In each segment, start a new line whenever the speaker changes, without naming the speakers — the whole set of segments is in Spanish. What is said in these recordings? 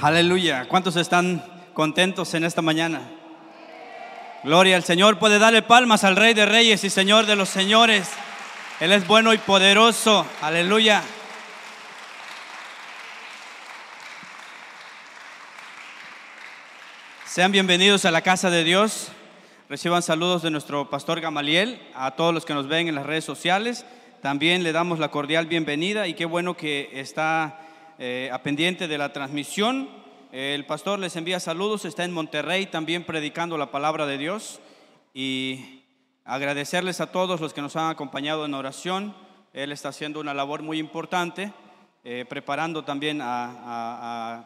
Aleluya. ¿Cuántos están contentos en esta mañana? Gloria al Señor. Puede darle palmas al Rey de Reyes y Señor de los Señores. Él es bueno y poderoso. Aleluya. Sean bienvenidos a la casa de Dios. Reciban saludos de nuestro pastor Gamaliel. A todos los que nos ven en las redes sociales también le damos la cordial bienvenida. Y qué bueno que está a pendiente de la transmisión. El pastor les envía saludos. Está en Monterrey también predicando la palabra de Dios. Y agradecerles a todos los que nos han acompañado en oración. Él está haciendo una labor muy importante, preparando también a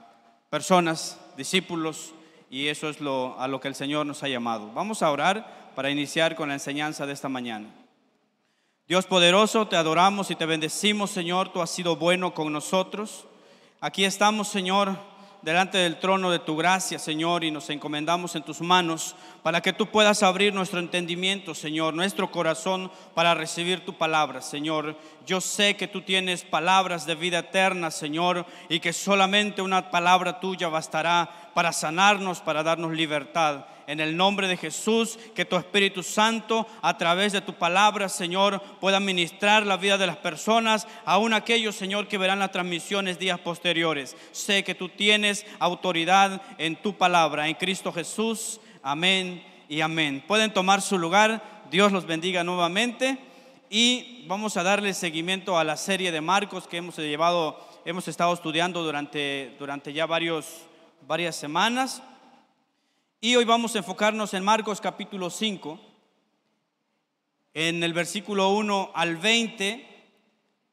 personas, discípulos. Y eso es a lo que el Señor nos ha llamado. Vamos a orar para iniciar con la enseñanza de esta mañana. Dios poderoso, te adoramos y te bendecimos, Señor. Tú has sido bueno con nosotros. Aquí estamos, Señor, delante del trono de tu gracia, Señor, y nos encomendamos en tus manos para que tú puedas abrir nuestro entendimiento, Señor, nuestro corazón para recibir tu palabra, Señor. Yo sé que tú tienes palabras de vida eterna, Señor, y que solamente una palabra tuya bastará para sanarnos, para darnos libertad. En el nombre de Jesús, que tu Espíritu Santo a través de tu palabra, Señor, pueda ministrar la vida de las personas, aún aquellos, Señor, que verán las transmisiones días posteriores. Sé que tú tienes autoridad en tu palabra, en Cristo Jesús. Amén y amén. Pueden tomar su lugar. Dios los bendiga nuevamente. Y vamos a darle seguimiento a la serie de Marcos que hemos estado estudiando durante ya varias semanas. Y hoy vamos a enfocarnos en Marcos capítulo 5, en el versículo 1 al 20.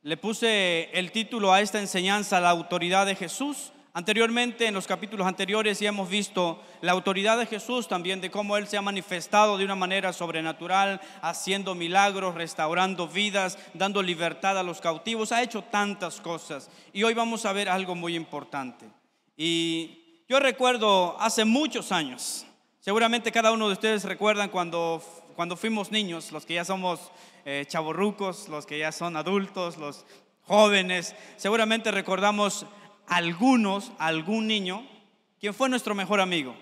Le puse el título a esta enseñanza: la autoridad de Jesús. Anteriormente, en los capítulos anteriores, ya hemos visto la autoridad de Jesús también, de cómo Él se ha manifestado de una manera sobrenatural, haciendo milagros, restaurando vidas, dando libertad a los cautivos. Ha hecho tantas cosas. Y hoy vamos a ver algo muy importante. Y yo recuerdo hace muchos años, seguramente cada uno de ustedes recuerdan cuando fuimos niños, los que ya somos chavorrucos, los que ya son adultos, los jóvenes, seguramente recordamos algún niño, quien fue nuestro mejor amigo.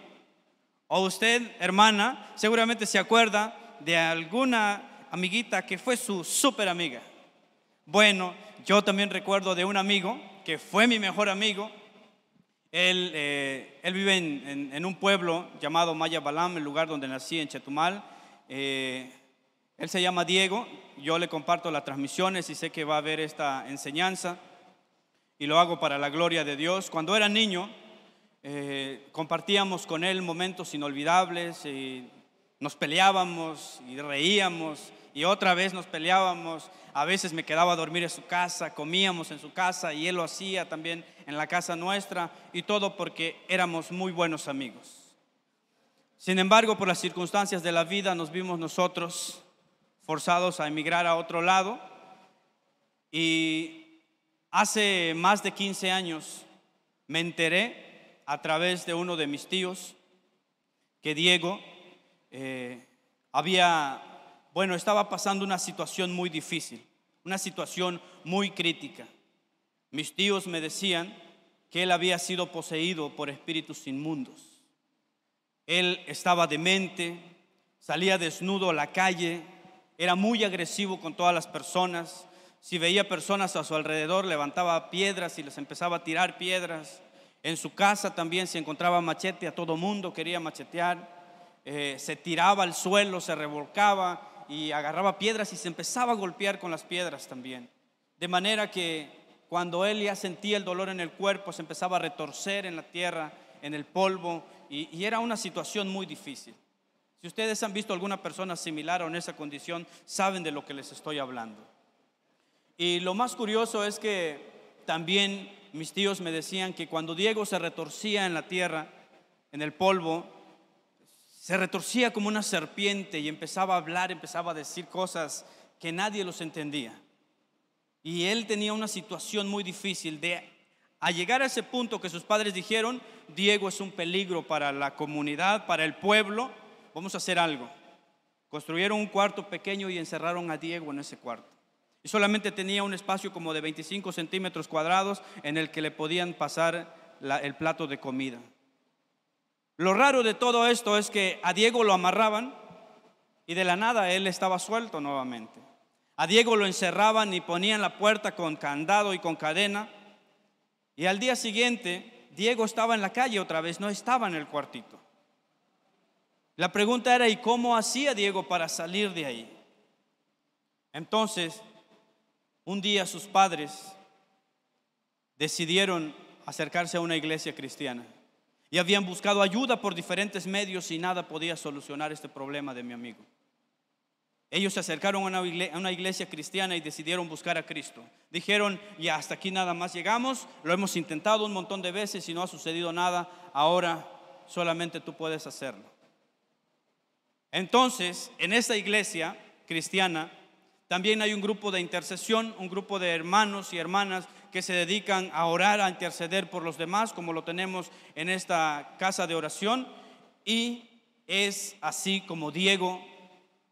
O usted, hermana, seguramente se acuerda de alguna amiguita que fue su súper amiga. Bueno, yo también recuerdo de un amigo que fue mi mejor amigo. Él vive en un pueblo llamado Maya Balam, el lugar donde nací, en Chetumal. Él se llama Diego. Yo le comparto las transmisiones y sé que va a ver esta enseñanza, y lo hago para la gloria de Dios. Cuando era niño, compartíamos con él momentos inolvidables, y nos peleábamos y reíamos y otra vez nos peleábamos. A veces me quedaba a dormir en su casa, comíamos en su casa y él lo hacía también en la casa nuestra, y todo porque éramos muy buenos amigos. Sin embargo, por las circunstancias de la vida, nos vimos nosotros forzados a emigrar a otro lado, y hace más de 15 años me enteré a través de uno de mis tíos que Diego estaba pasando una situación muy difícil, una situación muy crítica. Mis tíos me decían que él había sido poseído por espíritus inmundos. Él estaba demente, salía desnudo a la calle, era muy agresivo con todas las personas. Si veía personas a su alrededor, levantaba piedras y les empezaba a tirar piedras. En su casa también se encontraba machete, a todo mundo quería machetear. Se tiraba al suelo, se revolcaba y agarraba piedras y se empezaba a golpear con las piedras también. De manera que cuando él ya sentía el dolor en el cuerpo, se empezaba a retorcer en la tierra, en el polvo, y era una situación muy difícil. Si ustedes han visto alguna persona similar o en esa condición, saben de lo que les estoy hablando. Y lo más curioso es que también mis tíos me decían que cuando Diego se retorcía en la tierra, en el polvo, se retorcía como una serpiente y empezaba a hablar, empezaba a decir cosas que nadie los entendía. Y él tenía una situación muy difícil a llegar a ese punto que sus padres dijeron: Diego es un peligro para la comunidad, para el pueblo, vamos a hacer algo. Construyeron un cuarto pequeño y encerraron a Diego en ese cuarto. Y solamente tenía un espacio como de 25 centímetros cuadrados en el que le podían pasar el plato de comida. Lo raro de todo esto es que a Diego lo amarraban y de la nada él estaba suelto nuevamente. A Diego lo encerraban y ponían la puerta con candado y con cadena. Y al día siguiente Diego estaba en la calle otra vez, no estaba en el cuartito. La pregunta era: ¿y cómo hacía Diego para salir de ahí? Entonces, un día sus padres decidieron acercarse a una iglesia cristiana y habían buscado ayuda por diferentes medios y nada podía solucionar este problema de mi amigo. Ellos se acercaron a una iglesia cristiana y decidieron buscar a Cristo. Dijeron: ya hasta aquí nada más llegamos, lo hemos intentado un montón de veces y no ha sucedido nada, ahora solamente tú puedes hacerlo. Entonces, en esa iglesia cristiana también hay un grupo de intercesión, un grupo de hermanos y hermanas que se dedican a orar, a interceder por los demás, como lo tenemos en esta casa de oración. Y es así como Diego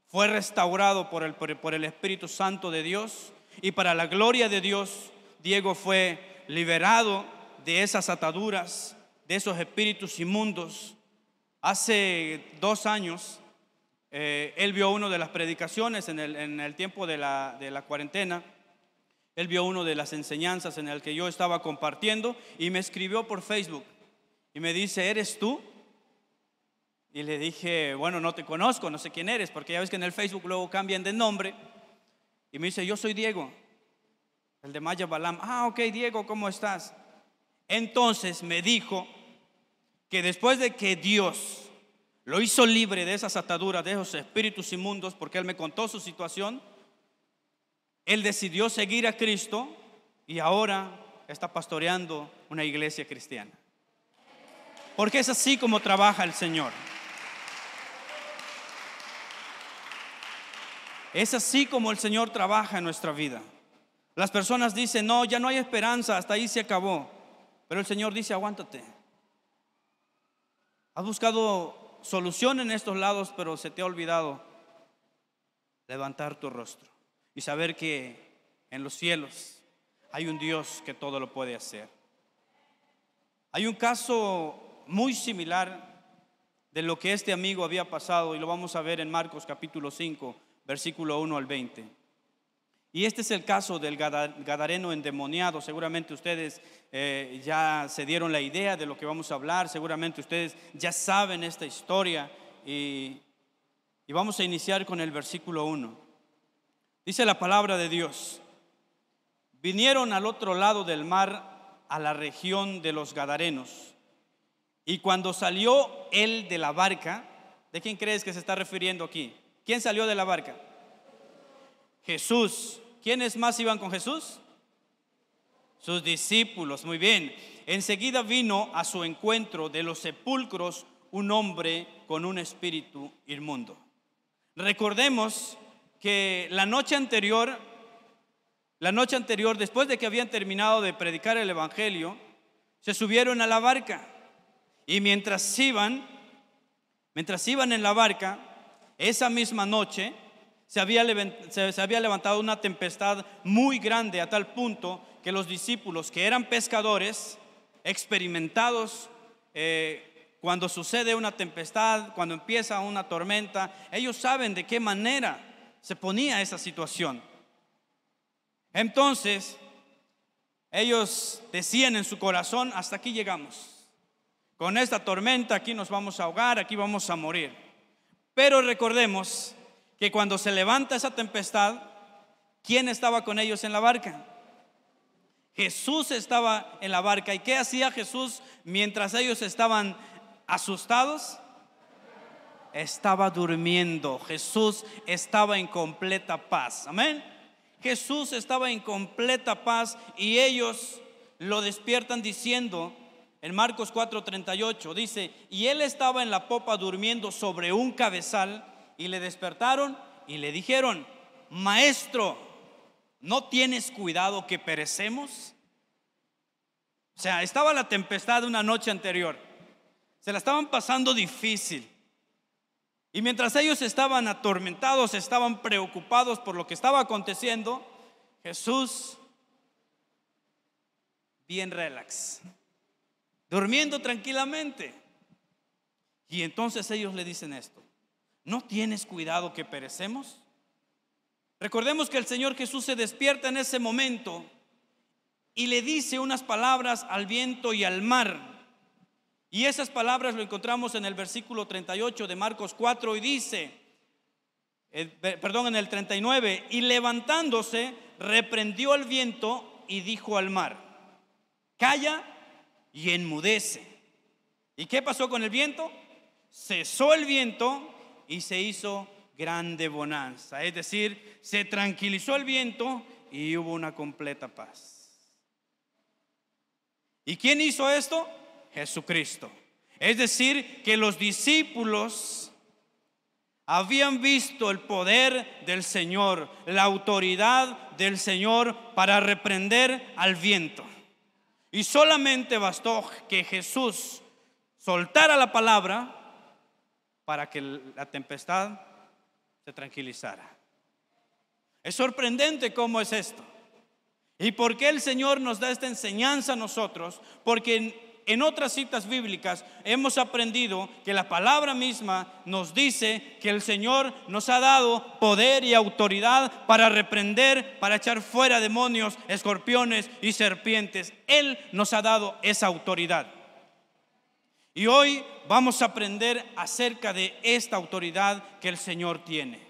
fue restaurado por el Espíritu Santo de Dios, y para la gloria de Dios, Diego fue liberado de esas ataduras, de esos espíritus inmundos. Hace 2 años, él vio una de las predicaciones en el tiempo de la cuarentena. Él vio una de las enseñanzas en el que yo estaba compartiendo y me escribió por Facebook y me dice: ¿eres tú? Y le dije: bueno, no te conozco, no sé quién eres, porque ya ves que en el Facebook luego cambian de nombre. Y me dice: yo soy Diego, el de Maya Balam. Ah, ok, Diego, ¿cómo estás? Entonces me dijo que después de que Dios lo hizo libre de esas ataduras, de esos espíritus inmundos, porque él me contó su situación, él decidió seguir a Cristo y ahora está pastoreando una iglesia cristiana. Porque es así como trabaja el Señor. Es así como el Señor trabaja en nuestra vida. Las personas dicen: no, ya no hay esperanza, hasta ahí se acabó. Pero el Señor dice: aguántate. Has buscado solución en estos lados, pero se te ha olvidado levantar tu rostro y saber que en los cielos hay un Dios que todo lo puede hacer. Hay un caso muy similar de lo que este amigo había pasado y lo vamos a ver en Marcos capítulo 5, versículo 1 al 20. Y este es el caso del gadareno endemoniado. Seguramente ustedes ya se dieron la idea de lo que vamos a hablar. Seguramente ustedes ya saben esta historia. Y vamos a iniciar con el versículo 1. Dice la palabra de Dios: vinieron al otro lado del mar, a la región de los Gadarenos. Y cuando salió él de la barca, ¿de quién crees que se está refiriendo aquí? ¿Quién salió de la barca? Jesús. ¿Quiénes más iban con Jesús? Sus discípulos. Muy bien. Enseguida vino a su encuentro de los sepulcros un hombre con un espíritu inmundo. Recordemos que la noche anterior, después de que habían terminado de predicar el evangelio, se subieron a la barca. Y mientras iban en la barca, esa misma noche se había levantado una tempestad muy grande, a tal punto que los discípulos, que eran pescadores experimentados, cuando sucede una tempestad, cuando empieza una tormenta, ellos saben de qué manera se ponía esa situación. Entonces ellos decían en su corazón: hasta aquí llegamos. Con esta tormenta aquí nos vamos a ahogar, aquí vamos a morir. Pero recordemos que cuando se levanta esa tempestad, ¿quién estaba con ellos en la barca? Jesús estaba en la barca. ¿Y qué hacía Jesús mientras ellos estaban asustados? Estaba durmiendo. Jesús estaba en completa paz. Amén. Jesús estaba en completa paz y ellos lo despiertan diciendo, en Marcos 4:38 dice: y él estaba en la popa durmiendo sobre un cabezal, y le despertaron y le dijeron: maestro, ¿no tienes cuidado que perecemos? O sea, estaba la tempestad una noche anterior, se la estaban pasando difícil. Y mientras ellos estaban atormentados, estaban preocupados por lo que estaba aconteciendo, Jesús, bien relax, durmiendo tranquilamente. Y entonces ellos le dicen esto: ¿no tienes cuidado que perecemos? Recordemos que el Señor Jesús se despierta en ese momento y le dice unas palabras al viento y al mar. Y esas palabras lo encontramos en el versículo 38 de Marcos 4 y dice, en el 39, y levantándose reprendió al viento y dijo al mar: calla y enmudece. ¿Y qué pasó con el viento? Cesó el viento y se hizo grande bonanza. Es decir, se tranquilizó el viento y hubo una completa paz. ¿Y quién hizo esto? Jesucristo. Es decir, que los discípulos habían visto el poder del Señor, la autoridad del Señor para reprender al viento. Y solamente bastó que Jesús soltara la palabra para que la tempestad se tranquilizara. Es sorprendente cómo es esto. ¿Y por qué el Señor nos da esta enseñanza a nosotros? Porque en otras citas bíblicas hemos aprendido que la palabra misma nos dice que el Señor nos ha dado poder y autoridad para reprender, para echar fuera demonios, escorpiones y serpientes. Él nos ha dado esa autoridad. Y hoy vamos a aprender acerca de esta autoridad que el Señor tiene.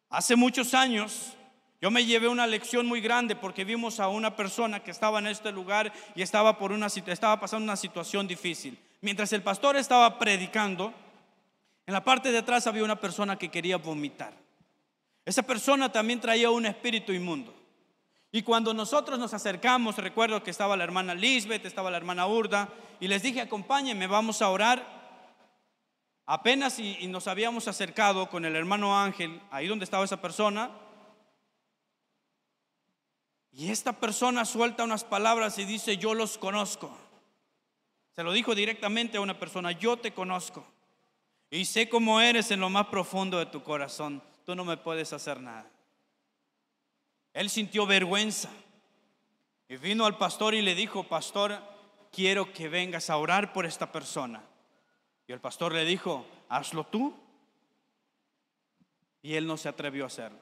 Hace muchos años yo me llevé una lección muy grande porque vimos a una persona que estaba en este lugar y estaba pasando una situación difícil. Mientras el pastor estaba predicando, en la parte de atrás había una persona que quería vomitar. Esa persona también traía un espíritu inmundo. Y cuando nosotros nos acercamos, recuerdo que estaba la hermana Lisbeth, estaba la hermana Urda, y les dije: acompáñenme, vamos a orar. Apenas y nos habíamos acercado con el hermano Ángel, ahí donde estaba esa persona. Y esta persona suelta unas palabras y dice: yo los conozco. Se lo dijo directamente a una persona: yo te conozco y sé cómo eres en lo más profundo de tu corazón. Tú no me puedes hacer nada. Él sintió vergüenza y vino al pastor y le dijo: pastor, quiero que vengas a orar por esta persona. Y el pastor le dijo: hazlo tú. Y él no se atrevió a hacerlo.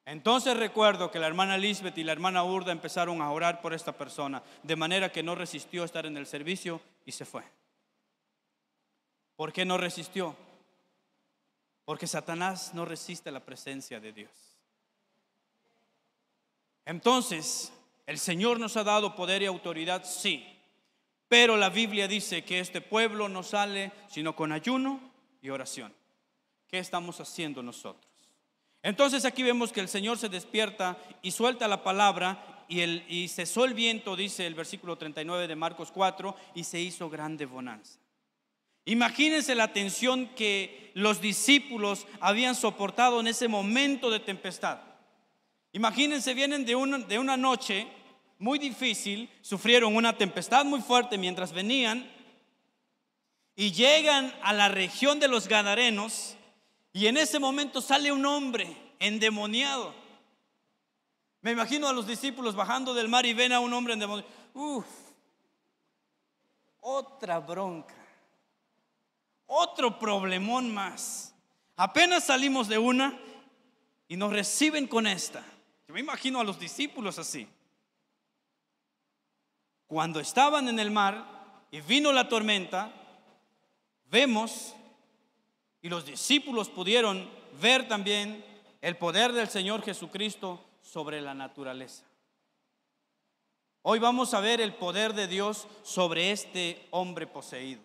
Entonces recuerdo que la hermana Lisbeth y la hermana Urda empezaron a orar por esta persona, de manera que no resistió a estar en el servicio y se fue. ¿Por qué no resistió? Porque Satanás no resiste la presencia de Dios. Entonces, el Señor nos ha dado poder y autoridad, sí, pero la Biblia dice que este pueblo no sale sino con ayuno y oración. ¿Qué estamos haciendo nosotros? Entonces aquí vemos que el Señor se despierta y suelta la palabra y cesó el viento, dice el versículo 39 de Marcos 4, y se hizo grande bonanza. Imagínense la tensión que los discípulos habían soportado en ese momento de tempestad. Imagínense, vienen de una noche muy difícil, sufrieron una tempestad muy fuerte mientras venían y llegan a la región de los Gadarenos. Y en ese momento sale un hombre endemoniado. Me imagino a los discípulos bajando del mar y ven a un hombre endemoniado. Otra bronca, otro problemón más. Apenas salimos de una y nos reciben con esta. Yo me imagino a los discípulos así. Cuando estaban en el mar y vino la tormenta, vemos, y los discípulos pudieron ver también el poder del Señor Jesucristo sobre la naturaleza. Hoy vamos a ver el poder de Dios sobre este hombre poseído.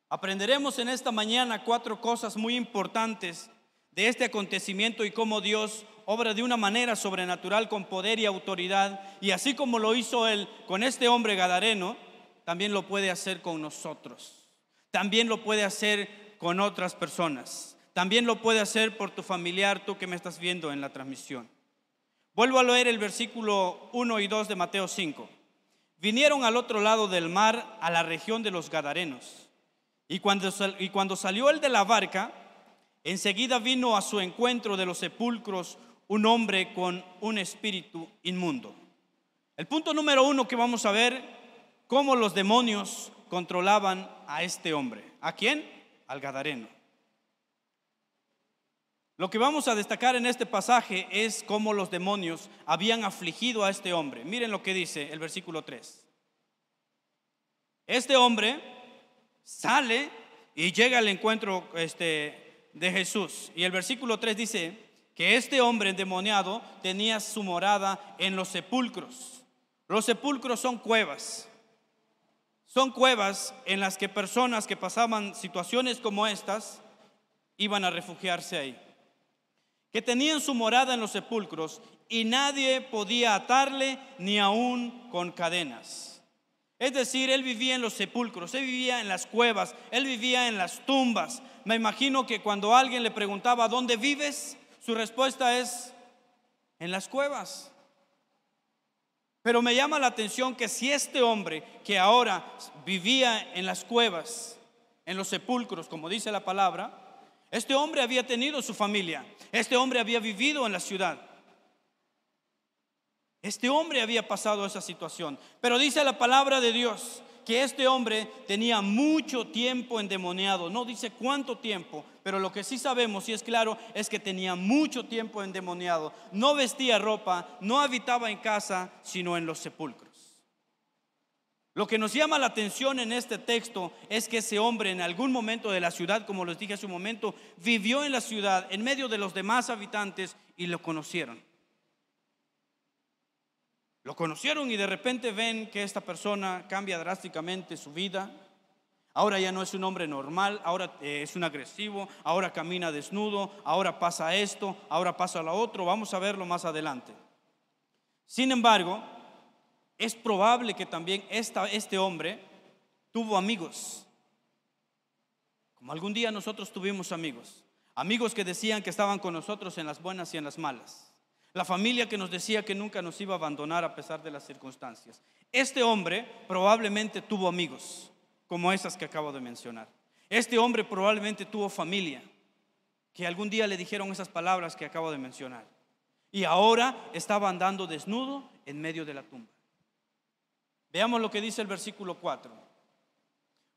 Aprenderemos en esta mañana 4 cosas muy importantes de este acontecimiento y cómo Dios obra de una manera sobrenatural con poder y autoridad. Y así como lo hizo Él con este hombre gadareno, también lo puede hacer con nosotros. También lo puede hacer con otras personas. También lo puede hacer por tu familiar, tú que me estás viendo en la transmisión. Vuelvo a leer el versículo 1 y 2 de Mateo 5. Vinieron al otro lado del mar, a la región de los Gadarenos. Y cuando salió él de la barca, enseguida vino a su encuentro de los sepulcros un hombre con un espíritu inmundo. El punto número 1 que vamos a ver, cómo los demonios controlaban a este hombre. ¿A quién? Al gadareno. Lo que vamos a destacar en este pasaje es cómo los demonios habían afligido a este hombre. Miren lo que dice el versículo 3. Este hombre sale y llega al encuentro de Jesús. Y el versículo 3 dice que este hombre endemoniado tenía su morada en los sepulcros. Los sepulcros son cuevas. Son cuevas en las que personas que pasaban situaciones como estas iban a refugiarse ahí. Que tenían su morada en los sepulcros y nadie podía atarle ni aún con cadenas. Es decir, él vivía en los sepulcros, él vivía en las cuevas, él vivía en las tumbas. Me imagino que cuando alguien le preguntaba ¿dónde vives?, su respuesta es en las cuevas. Pero me llama la atención que si este hombre que ahora vivía en las cuevas, en los sepulcros, como dice la palabra, este hombre había tenido su familia, este hombre había vivido en la ciudad, este hombre había pasado esa situación. Pero dice la palabra de Dios que este hombre tenía mucho tiempo endemoniado. No dice cuánto tiempo, pero lo que sí sabemos y es claro es que tenía mucho tiempo endemoniado. No vestía ropa, no habitaba en casa, sino en los sepulcros. Lo que nos llama la atención en este texto es que ese hombre en algún momento de la ciudad, como les dije hace un momento, vivió en la ciudad en medio de los demás habitantes y lo conocieron. Lo conocieron y de repente ven que esta persona cambia drásticamente su vida. Ahora ya no es un hombre normal, ahora es un agresivo, ahora camina desnudo, ahora pasa esto, ahora pasa lo otro. Vamos a verlo más adelante. Sin embargo, es probable que también este hombre tuvo amigos, como algún día nosotros tuvimos amigos. Amigos que decían que estaban con nosotros en las buenas y en las malas. La familia que nos decía que nunca nos iba a abandonar a pesar de las circunstancias. Este hombre probablemente tuvo amigos como esas que acabo de mencionar. Este hombre probablemente tuvo familia que algún día le dijeron esas palabras que acabo de mencionar. Y ahora estaba andando desnudo en medio de la tumba. Veamos lo que dice el versículo 4.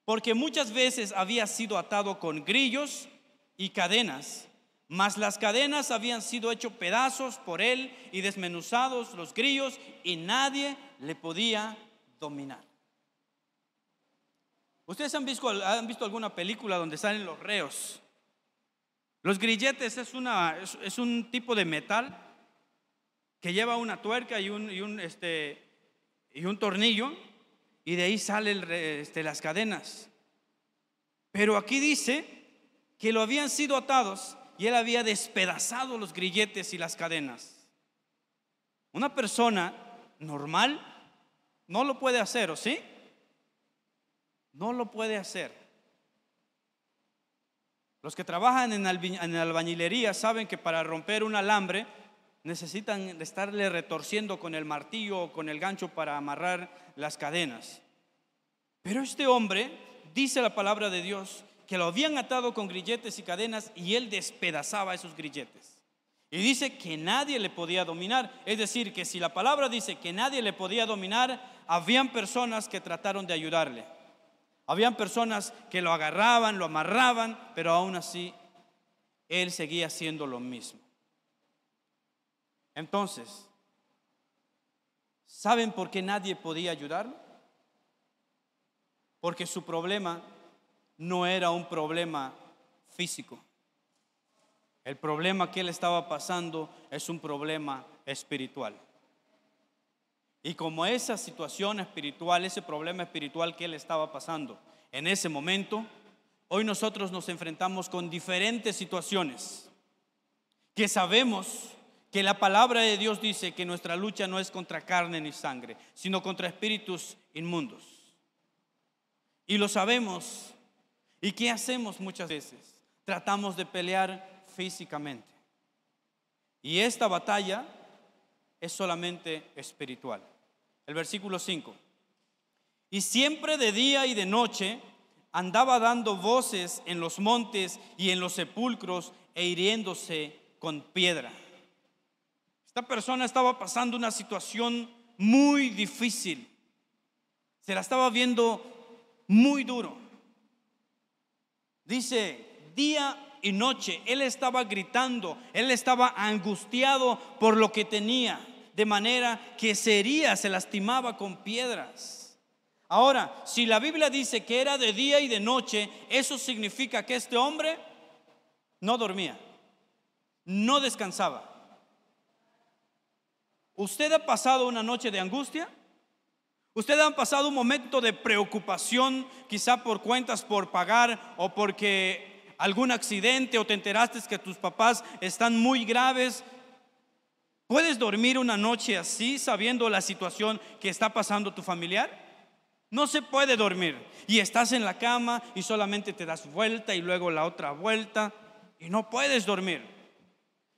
Porque muchas veces había sido atado con grillos y cadenas, mas las cadenas habían sido hechos pedazos por él y desmenuzados los grillos y nadie le podía dominar. ¿Ustedes han visto alguna película donde salen los reos? Los grilletes es un tipo de metal que lleva una tuerca y un tornillo, y de ahí salen las cadenas. Pero aquí dice que lo habían sido atados y él había despedazado los grilletes y las cadenas. Una persona normal no lo puede hacer, ¿o sí? No lo puede hacer. Los que trabajan en albañilería saben que para romper un alambre necesitan estarle retorciendo con el martillo o con el gancho para amarrar las cadenas. Pero este hombre, dice la palabra de Dios, que lo habían atado con grilletes y cadenas y él despedazaba esos grilletes. Y dice que nadie le podía dominar. Es decir, que si la palabra dice que nadie le podía dominar, habían personas que trataron de ayudarle. Habían personas que lo agarraban, lo amarraban, pero aún así él seguía haciendo lo mismo. Entonces, ¿saben por qué nadie podía ayudarlo? Porque su problema no era un problema físico. El problema que él estaba pasando es un problema espiritual. Y como esa situación espiritual, ese problema espiritual que él estaba pasando en ese momento, hoy nosotros nos enfrentamos con diferentes situaciones que sabemos que la palabra de Dios dice que nuestra lucha no es contra carne ni sangre, sino contra espíritus inmundos. Y lo sabemos. ¿Y qué hacemos muchas veces? Tratamos de pelear físicamente. Y esta batalla es solamente espiritual. El versículo 5. Y siempre de día y de noche andaba dando voces en los montes y en los sepulcros e hiriéndose con piedra. Esta persona estaba pasando una situación muy difícil, se la estaba viendo muy duro. Dice, día y noche, él estaba gritando, él estaba angustiado por lo que tenía, de manera que se hería, se lastimaba con piedras. Ahora, si la Biblia dice que era de día y de noche, eso significa que este hombre no dormía, no descansaba. ¿Usted ha pasado una noche de angustia? ¿Usted ha pasado un momento de preocupación, quizá por cuentas por pagar o porque algún accidente, o te enteraste que tus papás están muy graves? ¿Puedes dormir una noche así sabiendo la situación que está pasando tu familiar? No se puede dormir, y estás en la cama y solamente te das vuelta y luego la otra vuelta y no puedes dormir,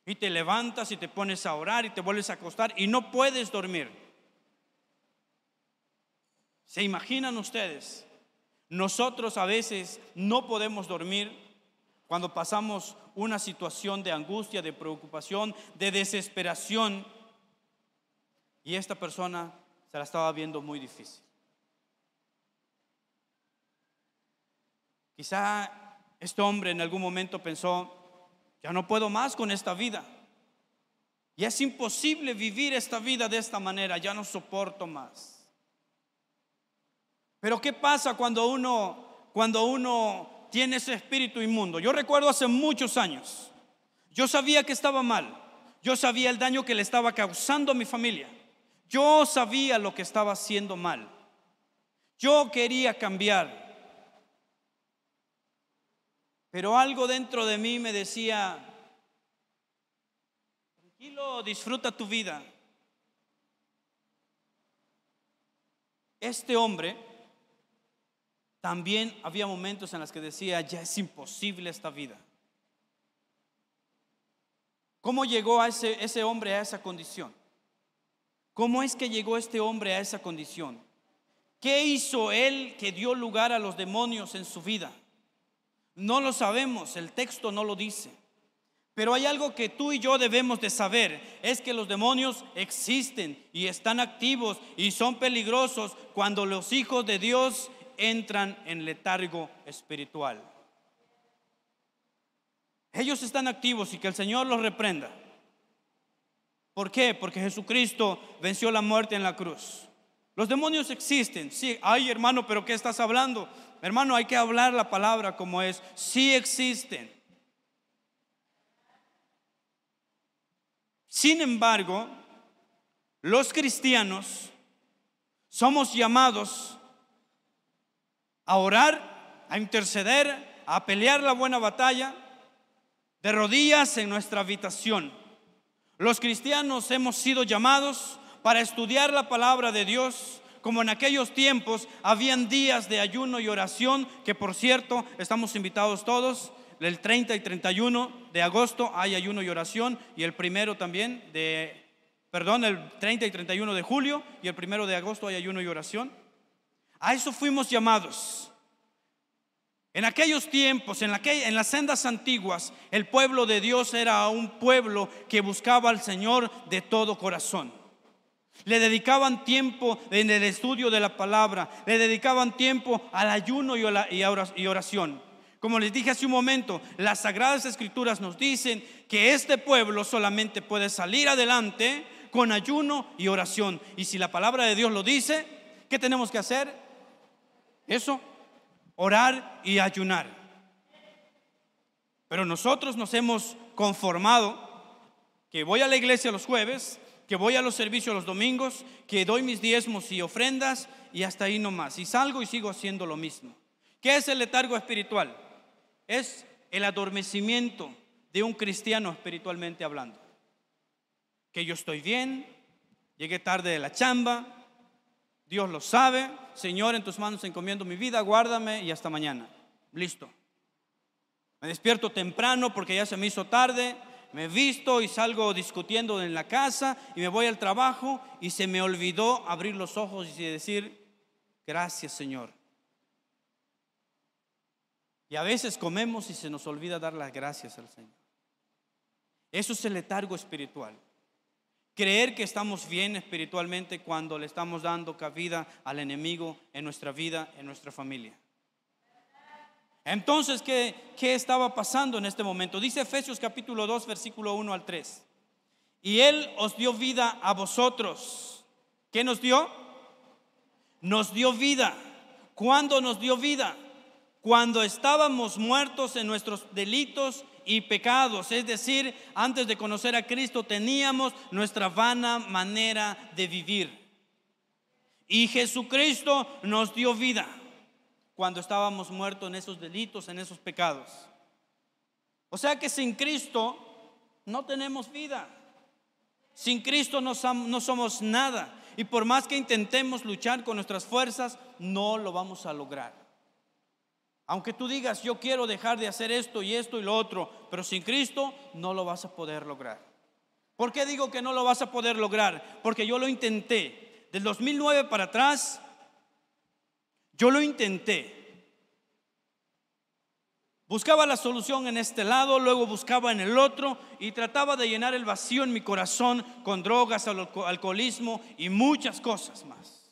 y te levantas y te pones a orar y te vuelves a acostar y no puedes dormir. ¿Se imaginan ustedes? Nosotros a veces no podemos dormir cuando pasamos una situación de angustia, de preocupación, de desesperación, y esta persona se la estaba viendo muy difícil. Quizá este hombre en algún momento pensó, ya no puedo más con esta vida, ya es imposible vivir esta vida de esta manera, ya no soporto más. Pero ¿qué pasa cuando uno tiene ese espíritu inmundo? Yo recuerdo hace muchos años, yo sabía que estaba mal, yo sabía el daño que le estaba causando a mi familia, yo sabía lo que estaba haciendo mal, yo quería cambiar. Pero algo dentro de mí me decía, tranquilo, disfruta tu vida. Este hombre también había momentos en los que decía, ya es imposible esta vida. ¿Cómo llegó a ese hombre a esa condición? ¿Cómo es que llegó este hombre a esa condición? ¿Qué hizo él que dio lugar a los demonios en su vida? No lo sabemos, el texto no lo dice. Pero hay algo que tú y yo debemos de saber, es que los demonios existen y están activos y son peligrosos cuando los hijos de Dios entran en letargo espiritual. Ellos están activos y que el Señor los reprenda. ¿Por qué? Porque Jesucristo venció la muerte en la cruz. Los demonios existen, sí. Ay, hermano, ¿pero qué estás hablando? Hermano, hay que hablar la palabra como es. Sí existen. Sin embargo, los cristianos somos llamados a orar, a interceder, a pelear la buena batalla de rodillas en nuestra habitación. Los cristianos hemos sido llamados para estudiar la palabra de Dios, como en aquellos tiempos habían días de ayuno y oración, que por cierto estamos invitados todos. El 30 y 31 de agosto hay ayuno y oración, y el primero también el 30 y 31 de julio y el 1 de agosto hay ayuno y oración. A eso fuimos llamados. En aquellos tiempos, en las sendas antiguas, el pueblo de Dios era un pueblo que buscaba al Señor de todo corazón. Le dedicaban tiempo en el estudio de la palabra, le dedicaban tiempo al ayuno y oración. Como les dije hace un momento, las Sagradas Escrituras nos dicen que este pueblo solamente puede salir adelante con ayuno y oración. Y si la palabra de Dios lo dice, ¿qué tenemos que hacer? Eso, orar y ayunar. Pero nosotros nos hemos conformado que voy a la iglesia los jueves, que voy a los servicios los domingos, que doy mis diezmos y ofrendas y hasta ahí nomás. Y salgo y sigo haciendo lo mismo. ¿Qué es el letargo espiritual? Es el adormecimiento de un cristiano espiritualmente hablando. Que yo estoy bien, llegué tarde de la chamba, Dios lo sabe, Señor, en tus manos encomiendo mi vida, guárdame y hasta mañana. Listo. Me despierto temprano porque ya se me hizo tarde, me visto y salgo discutiendo en la casa y me voy al trabajo y se me olvidó abrir los ojos y decir, gracias, Señor. Y a veces comemos y se nos olvida dar las gracias al Señor. Eso es el letargo espiritual. creer que estamos bien espiritualmente cuando le estamos dando cabida al enemigo en nuestra vida, en nuestra familia. Entonces, ¿qué estaba pasando en este momento? Dice Efesios capítulo 2, versículo 1 al 3. Y Él os dio vida a vosotros. ¿Qué nos dio? Nos dio vida. ¿Cuándo nos dio vida? Cuando estábamos muertos en nuestros delitos y pecados. Es decir, antes de conocer a Cristo teníamos nuestra vana manera de vivir. Y Jesucristo nos dio vida cuando estábamos muertos en esos delitos, en esos pecados. O sea que sin Cristo no tenemos vida. Sin Cristo no somos nada. Y por más que intentemos luchar con nuestras fuerzas, no lo vamos a lograr. Aunque tú digas, yo quiero dejar de hacer esto y lo otro, pero sin Cristo no lo vas a poder lograr. ¿Por qué digo que no lo vas a poder lograr? Porque yo lo intenté. Del 2009 para atrás, yo lo intenté. Buscaba la solución en este lado, luego buscaba en el otro y trataba de llenar el vacío en mi corazón con drogas, alcoholismo y muchas cosas más.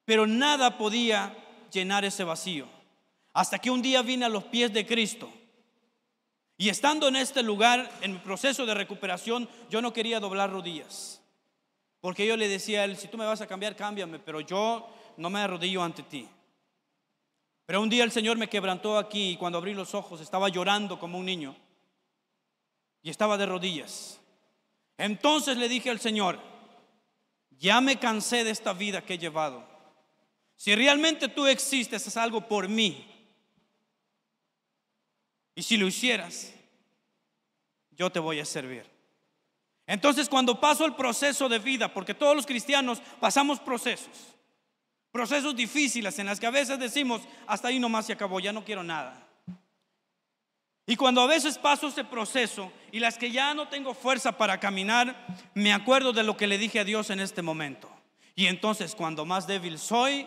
Pero nada podía llenar ese vacío, hasta que un día vine a los pies de Cristo. Y estando en este lugar, en mi proceso de recuperación, yo no quería doblar rodillas, porque yo le decía a Él, si tú me vas a cambiar, cámbiame, pero yo no me arrodillo ante ti. Pero un día el Señor me quebrantó aquí, y cuando abrí los ojos estaba llorando como un niño y estaba de rodillas. Entonces le dije al Señor, ya me cansé de esta vida que he llevado. Si realmente tú existes, haz algo por mí. Y si lo hicieras, yo te voy a servir. Entonces, cuando paso el proceso de vida, porque todos los cristianos pasamos procesos difíciles en las que a veces decimos, hasta ahí nomás se acabó, ya no quiero nada. Y cuando a veces paso ese proceso y las que ya no tengo fuerza para caminar, me acuerdo de lo que le dije a Dios en este momento. Y entonces, cuando más débil soy,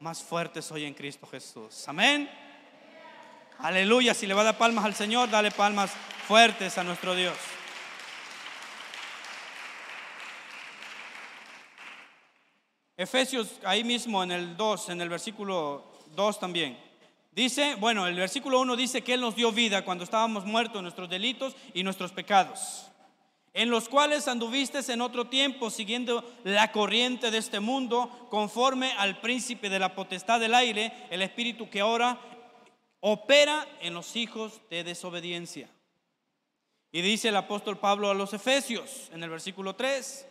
más fuerte soy en Cristo Jesús. Amén. Aleluya. Si le va a dar palmas al Señor, dale palmas fuertes a nuestro Dios. Efesios, ahí mismo en el 2, en el versículo 2 también. Dice, bueno, el versículo 1 dice que Él nos dio vida cuando estábamos muertos en nuestros delitos y nuestros pecados, en los cuales anduviste en otro tiempo siguiendo la corriente de este mundo, conforme al príncipe de la potestad del aire, el espíritu que ahora opera en los hijos de desobediencia. Y dice el apóstol Pablo a los Efesios en el versículo 3,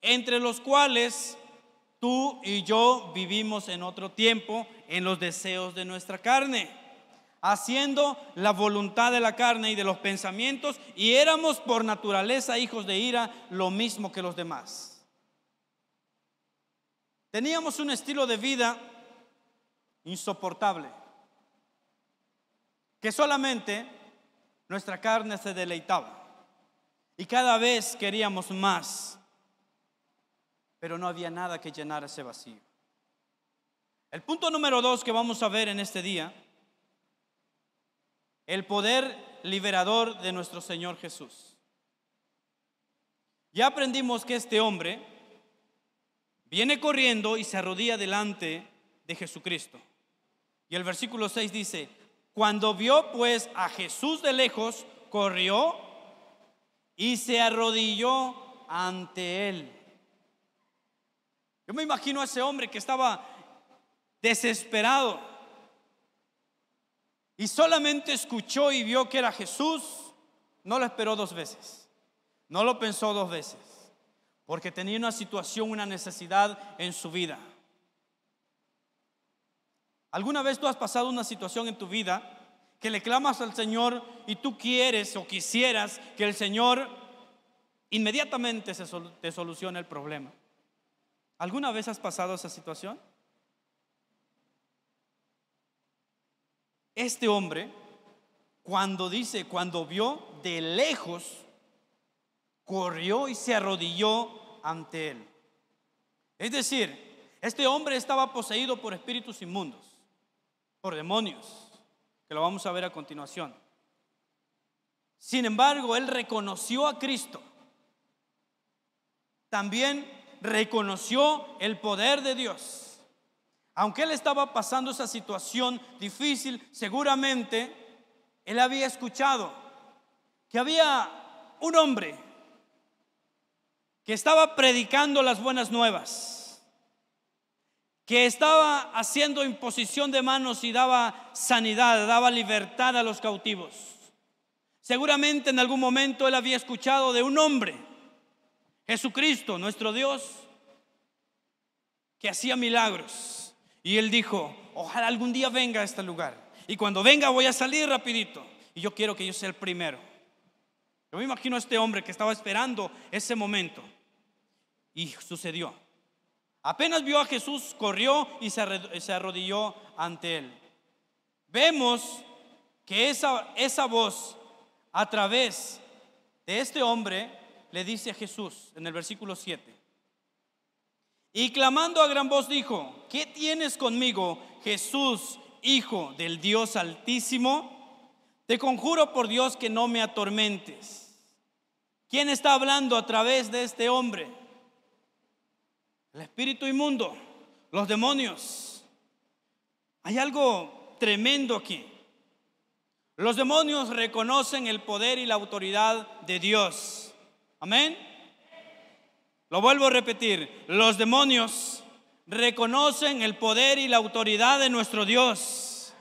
entre los cuales tú y yo vivimos en otro tiempo en los deseos de nuestra carne, haciendo la voluntad de la carne y de los pensamientos, y éramos por naturaleza hijos de ira, lo mismo que los demás. Teníamos un estilo de vida insoportable, que solamente nuestra carne se deleitaba, y cada vez queríamos más, pero no había nada que llenar ese vacío. El punto número 2 que vamos a ver en este día, el poder liberador de nuestro Señor Jesús. Ya aprendimos que este hombre viene corriendo y se arrodilla delante de Jesucristo. Y el versículo 6 dice, cuando vio pues a Jesús de lejos, corrió y se arrodilló ante Él. Yo me imagino a ese hombre que estaba desesperado y solamente escuchó y vio que era Jesús. No lo esperó 2 veces, no lo pensó 2 veces, porque tenía una situación, una necesidad en su vida. ¿Alguna vez tú has pasado una situación en tu vida que le clamas al Señor y tú quieres o quisieras que el Señor inmediatamente te solucione el problema? ¿Alguna vez has pasado esa situación? Este hombre, cuando vio de lejos, corrió y se arrodilló ante Él. Es decir, este hombre estaba poseído por espíritus inmundos, por demonios, que lo vamos a ver a continuación. Sin embargo, él reconoció a Cristo también reconoció el poder de Dios. Aunque él estaba pasando esa situación difícil, seguramente él había escuchado que había un hombre que estaba predicando las buenas nuevas, que estaba haciendo imposición de manos y daba sanidad, daba libertad a los cautivos. Seguramente en algún momento él había escuchado de un hombre, Jesucristo, nuestro Dios, que hacía milagros. Y él dijo: ojalá algún día venga a este lugar, y cuando venga voy a salir rapidito, y yo quiero que yo sea el primero. Yo me imagino a este hombre que estaba esperando ese momento. Y sucedió. Apenas vio a Jesús, corrió y se arrodilló ante él. Vemos que esa voz, a través de este hombre, le dice a Jesús en el versículo 7: y clamando a gran voz dijo: ¿qué tienes conmigo, Jesús, Hijo del Dios Altísimo? Te conjuro por Dios que no me atormentes. ¿Quién está hablando a través de este hombre? El espíritu inmundo, los demonios. Hay algo tremendo aquí. Los demonios reconocen el poder y la autoridad de Dios. Amén. Lo vuelvo a repetir: los demonios reconocen el poder y la autoridad de nuestro Dios.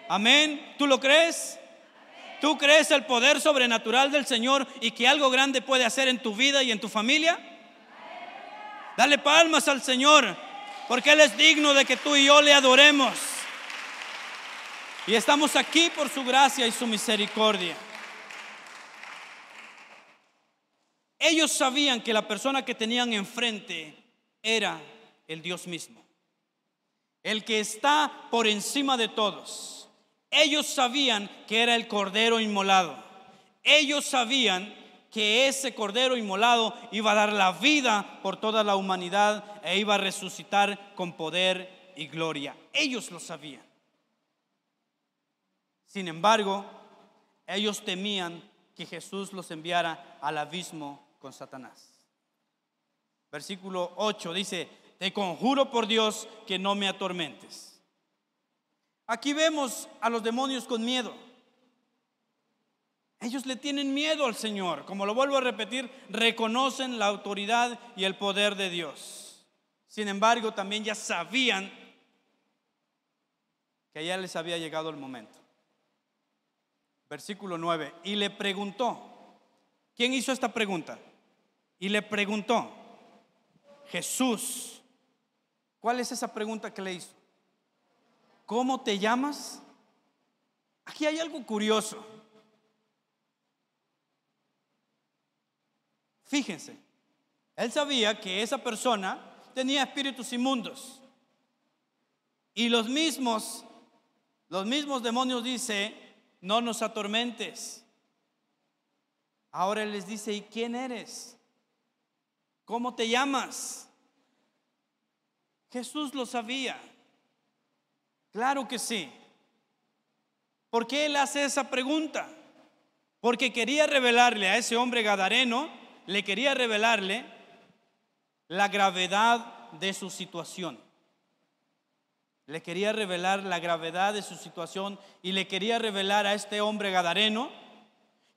Amén. ¿Tú lo crees? ¿Tú crees el poder sobrenatural del Señor y que algo grande puede hacer en tu vida y en tu familia? Dale palmas al Señor, porque Él es digno de que tú y yo le adoremos. Y estamos aquí por su gracia y su misericordia. Ellos sabían que la persona que tenían enfrente era el Dios mismo, el que está por encima de todos. Ellos sabían que era el Cordero inmolado. Ellos sabían que ese Cordero inmolado iba a dar la vida por toda la humanidad e iba a resucitar con poder y gloria. Ellos lo sabían. Sin embargo, ellos temían que Jesús los enviara al abismo con Satanás. Versículo 8 dice: te conjuro por Dios que no me atormentes. Aquí vemos a los demonios con miedo. Ellos le tienen miedo al Señor. Como lo vuelvo a repetir, reconocen la autoridad y el poder de Dios. Sin embargo, también ya sabían que ya les había llegado el momento. Versículo 9: y le preguntó. ¿Quién hizo esta pregunta? Y le preguntó Jesús. ¿Cuál es esa pregunta que le hizo? ¿Cómo te llamas? Aquí hay algo curioso. Fíjense, él sabía que esa persona tenía espíritus inmundos. Y los mismos demonios dice: no nos atormentes. Ahora él les dice: ¿y quién eres? ¿Cómo te llamas? Jesús lo sabía. Claro que sí. ¿Por qué él hace esa pregunta? Porque quería revelarle a ese hombre gadareno, le quería revelarle la gravedad de su situación. Le quería revelar la gravedad de su situación y le quería revelar a este hombre gadareno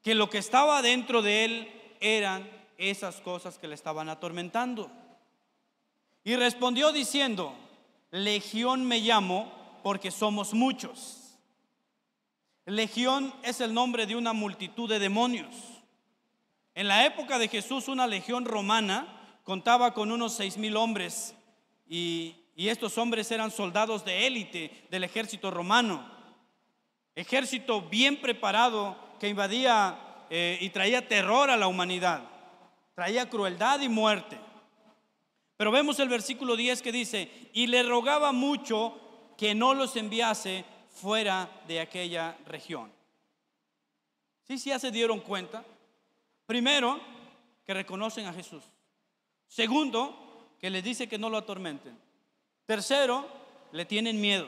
que lo que estaba dentro de él eran esas cosas que le estaban atormentando. Y respondió diciendo: Legión me llamo porque somos muchos. Legión es el nombre de una multitud de demonios. En la época de Jesús, una legión romana contaba con unos 6,000 hombres y estos hombres eran soldados de élite del ejército romano. Ejército bien preparado que invadía y traía terror a la humanidad, traía crueldad y muerte. Pero vemos el versículo 10 que dice: y le rogaba mucho que no los enviase fuera de aquella región. Sí, ya se dieron cuenta. Primero, que reconocen a Jesús. Segundo, que les dice que no lo atormenten. Tercero, le tienen miedo.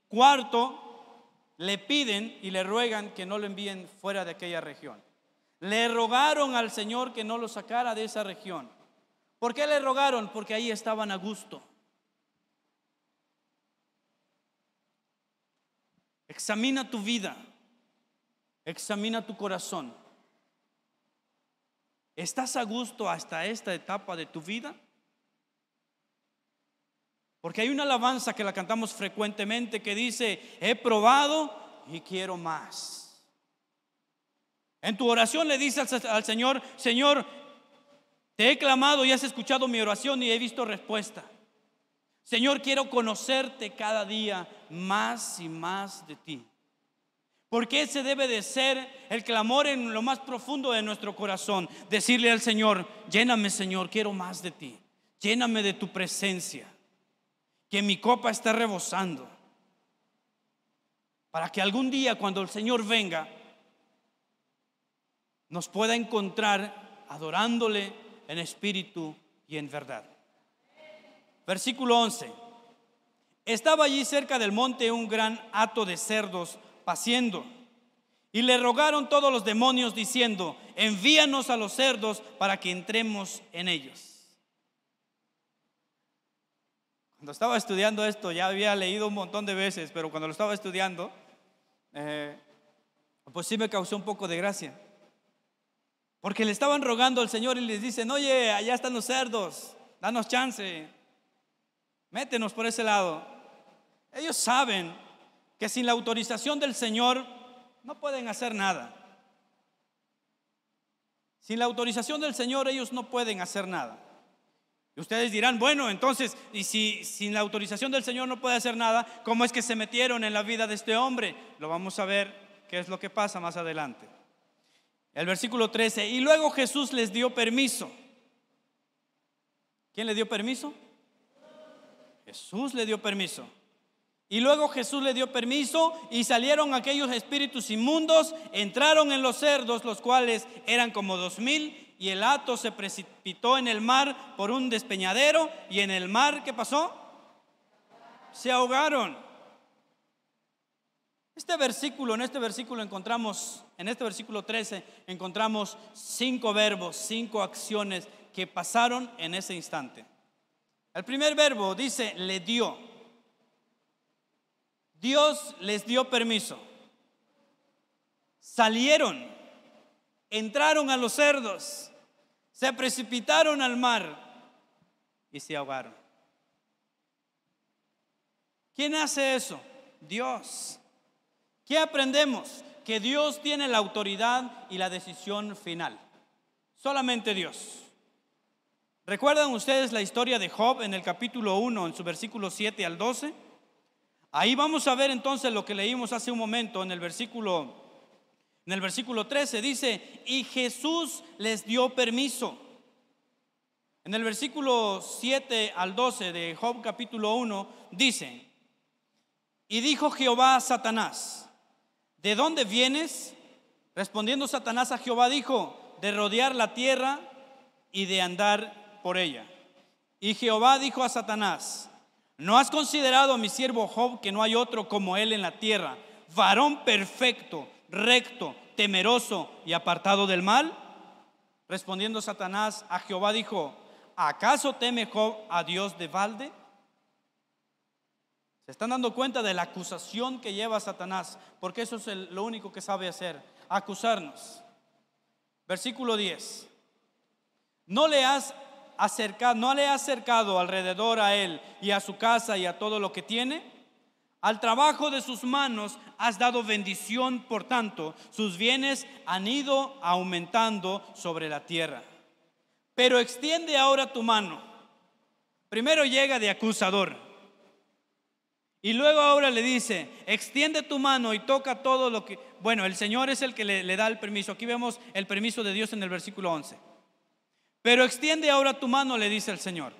Cuarto, le piden y le ruegan que no lo envíen fuera de aquella región. Le rogaron al Señor que no lo sacara de esa región. ¿Por qué le rogaron? Porque ahí estaban a gusto. Examina tu vida, examina tu corazón. ¿Estás a gusto hasta esta etapa de tu vida? Porque hay una alabanza que la cantamos frecuentemente que dice: he probado y quiero más. En tu oración le dices al Señor: Señor, te he clamado y has escuchado mi oración y he visto respuesta. Señor, quiero conocerte cada día más y más de ti. Porque ese debe de ser el clamor en lo más profundo de nuestro corazón. Decirle al Señor: lléname, Señor, quiero más de ti. Lléname de tu presencia. Que mi copa esté rebosando. Para que algún día, cuando el Señor venga, nos pueda encontrar adorándole en espíritu y en verdad. Versículo 11. Estaba allí cerca del monte un gran hato de cerdos paciendo, y le rogaron todos los demonios diciendo: envíanos a los cerdos para que entremos en ellos. Cuando estaba estudiando esto, ya había leído un montón de veces, pero cuando lo estaba estudiando, pues sí me causó un poco de gracia. Porque le estaban rogando al Señor y les dicen: oye, allá están los cerdos, danos chance, métenos por ese lado. Ellos saben que sin la autorización del Señor no pueden hacer nada. Sin la autorización del Señor ellos no pueden hacer nada. Y ustedes dirán: bueno, entonces, y si sin la autorización del Señor no puede hacer nada, ¿cómo es que se metieron en la vida de este hombre? Lo vamos a ver qué es lo que pasa más adelante. El versículo 13. Y luego Jesús les dio permiso. ¿Quién le dio permiso? Jesús le dio permiso. Y luego Jesús le dio permiso y salieron aquellos espíritus inmundos, entraron en los cerdos, los cuales eran como 2,000, y el hato se precipitó en el mar por un despeñadero, y en el mar, ¿qué pasó? Se ahogaron. En este versículo encontramos, en este versículo 13, encontramos 5 verbos, 5 acciones que pasaron en ese instante. El primer verbo dice: le dio. Dios les dio permiso. Salieron, entraron a los cerdos, se precipitaron al mar y se ahogaron. ¿Quién hace eso? Dios. ¿Qué aprendemos? Que Dios tiene la autoridad y la decisión final. Solamente Dios. ¿Recuerdan ustedes la historia de Job en el capítulo 1, en su versículo 7 al 12? Ahí vamos a ver entonces lo que leímos hace un momento en el versículo 13. Dice: y Jesús les dio permiso. En el versículo 7 al 12 de Job capítulo 1 dice: y dijo Jehová a Satanás: ¿de dónde vienes? Respondiendo Satanás a Jehová dijo: de rodear la tierra y de andar por ella. Y Jehová dijo a Satanás: ¿no has considerado a mi siervo Job, que no hay otro como él en la tierra, varón perfecto, recto, temeroso y apartado del mal? Respondiendo Satanás a Jehová dijo: ¿acaso teme Job a Dios de balde? ¿Se están dando cuenta de la acusación que lleva Satanás? Porque eso es lo único que sabe hacer: acusarnos. Versículo 10. ¿No le has acercado alrededor a él y a su casa y a todo lo que tiene? Al trabajo de sus manos has dado bendición, por tanto sus bienes han ido aumentando sobre la tierra. Pero extiende ahora tu mano. Primero llega de acusador, y luego ahora le dice: extiende tu mano y toca todo lo que... Bueno, el Señor es el que le da el permiso. Aquí vemos el permiso de Dios en el versículo 11. Pero extiende ahora tu mano, le dice el Señor.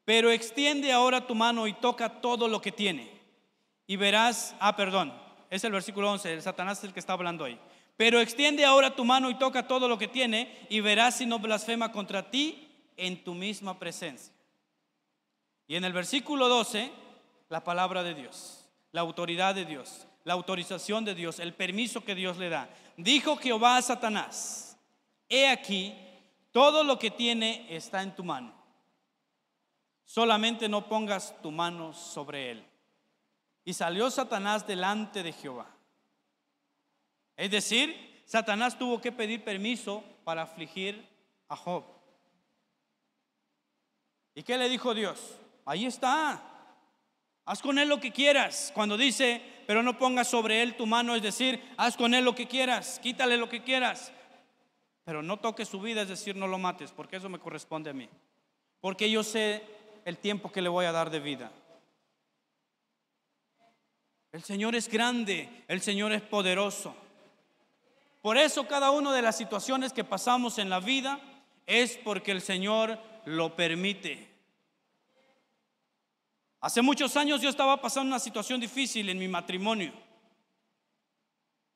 Pero extiende ahora tu mano y toca todo lo que tiene, y verás... es el versículo 11, el Satanás es el que está hablando ahí. Pero extiende ahora tu mano y toca todo lo que tiene, y verás si no blasfema contra ti en tu misma presencia. Y en el versículo 12, la palabra de Dios, la autoridad de Dios, la autorización de Dios, el permiso que Dios le da. Dijo Jehová a Satanás: he aquí, todo lo que tiene está en tu mano. Solamente no pongas tu mano sobre él. Y salió Satanás delante de Jehová. Es decir, Satanás tuvo que pedir permiso para afligir a Job. ¿Y qué le dijo Dios? Ahí está. Haz con él lo que quieras. Cuando dice, pero no pongas sobre él tu mano, es decir, haz con él lo que quieras, quítale lo que quieras, pero no toques su vida, es decir, no lo mates, porque eso me corresponde a mí. Porque yo sé el tiempo que le voy a dar de vida. El Señor es grande, el Señor es poderoso. Por eso cada una de las situaciones que pasamos en la vida es porque el Señor lo permite. Hace muchos años yo estaba pasando una situación difícil en mi matrimonio,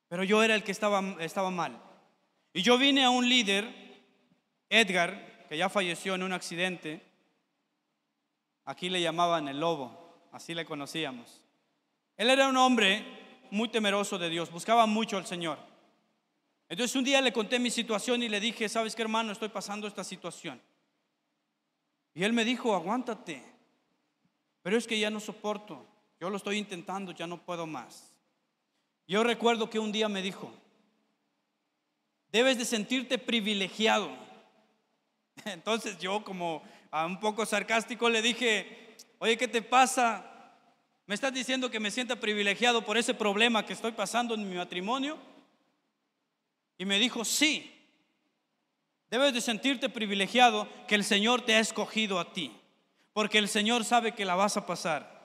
pero yo era el que estaba mal. Y yo vine a un líder, Edgar, que ya falleció en un accidente. Aquí le llamaban el lobo, así le conocíamos. Él era un hombre muy temeroso de Dios, buscaba mucho al Señor. Entonces un día le conté mi situación y le dije, ¿sabes qué, hermano? Estoy pasando esta situación. Y él me dijo, aguántate, pero es que ya no soporto, yo lo estoy intentando, ya no puedo más. Yo recuerdo que un día me dijo, debes de sentirte privilegiado. Entonces yo, como un poco sarcástico, le dije, oye, ¿qué te pasa? ¿Me estás diciendo que me sienta privilegiado por ese problema que estoy pasando en mi matrimonio? Y me dijo, sí, debes de sentirte privilegiado que el Señor te ha escogido a ti, porque el Señor sabe que la vas a pasar.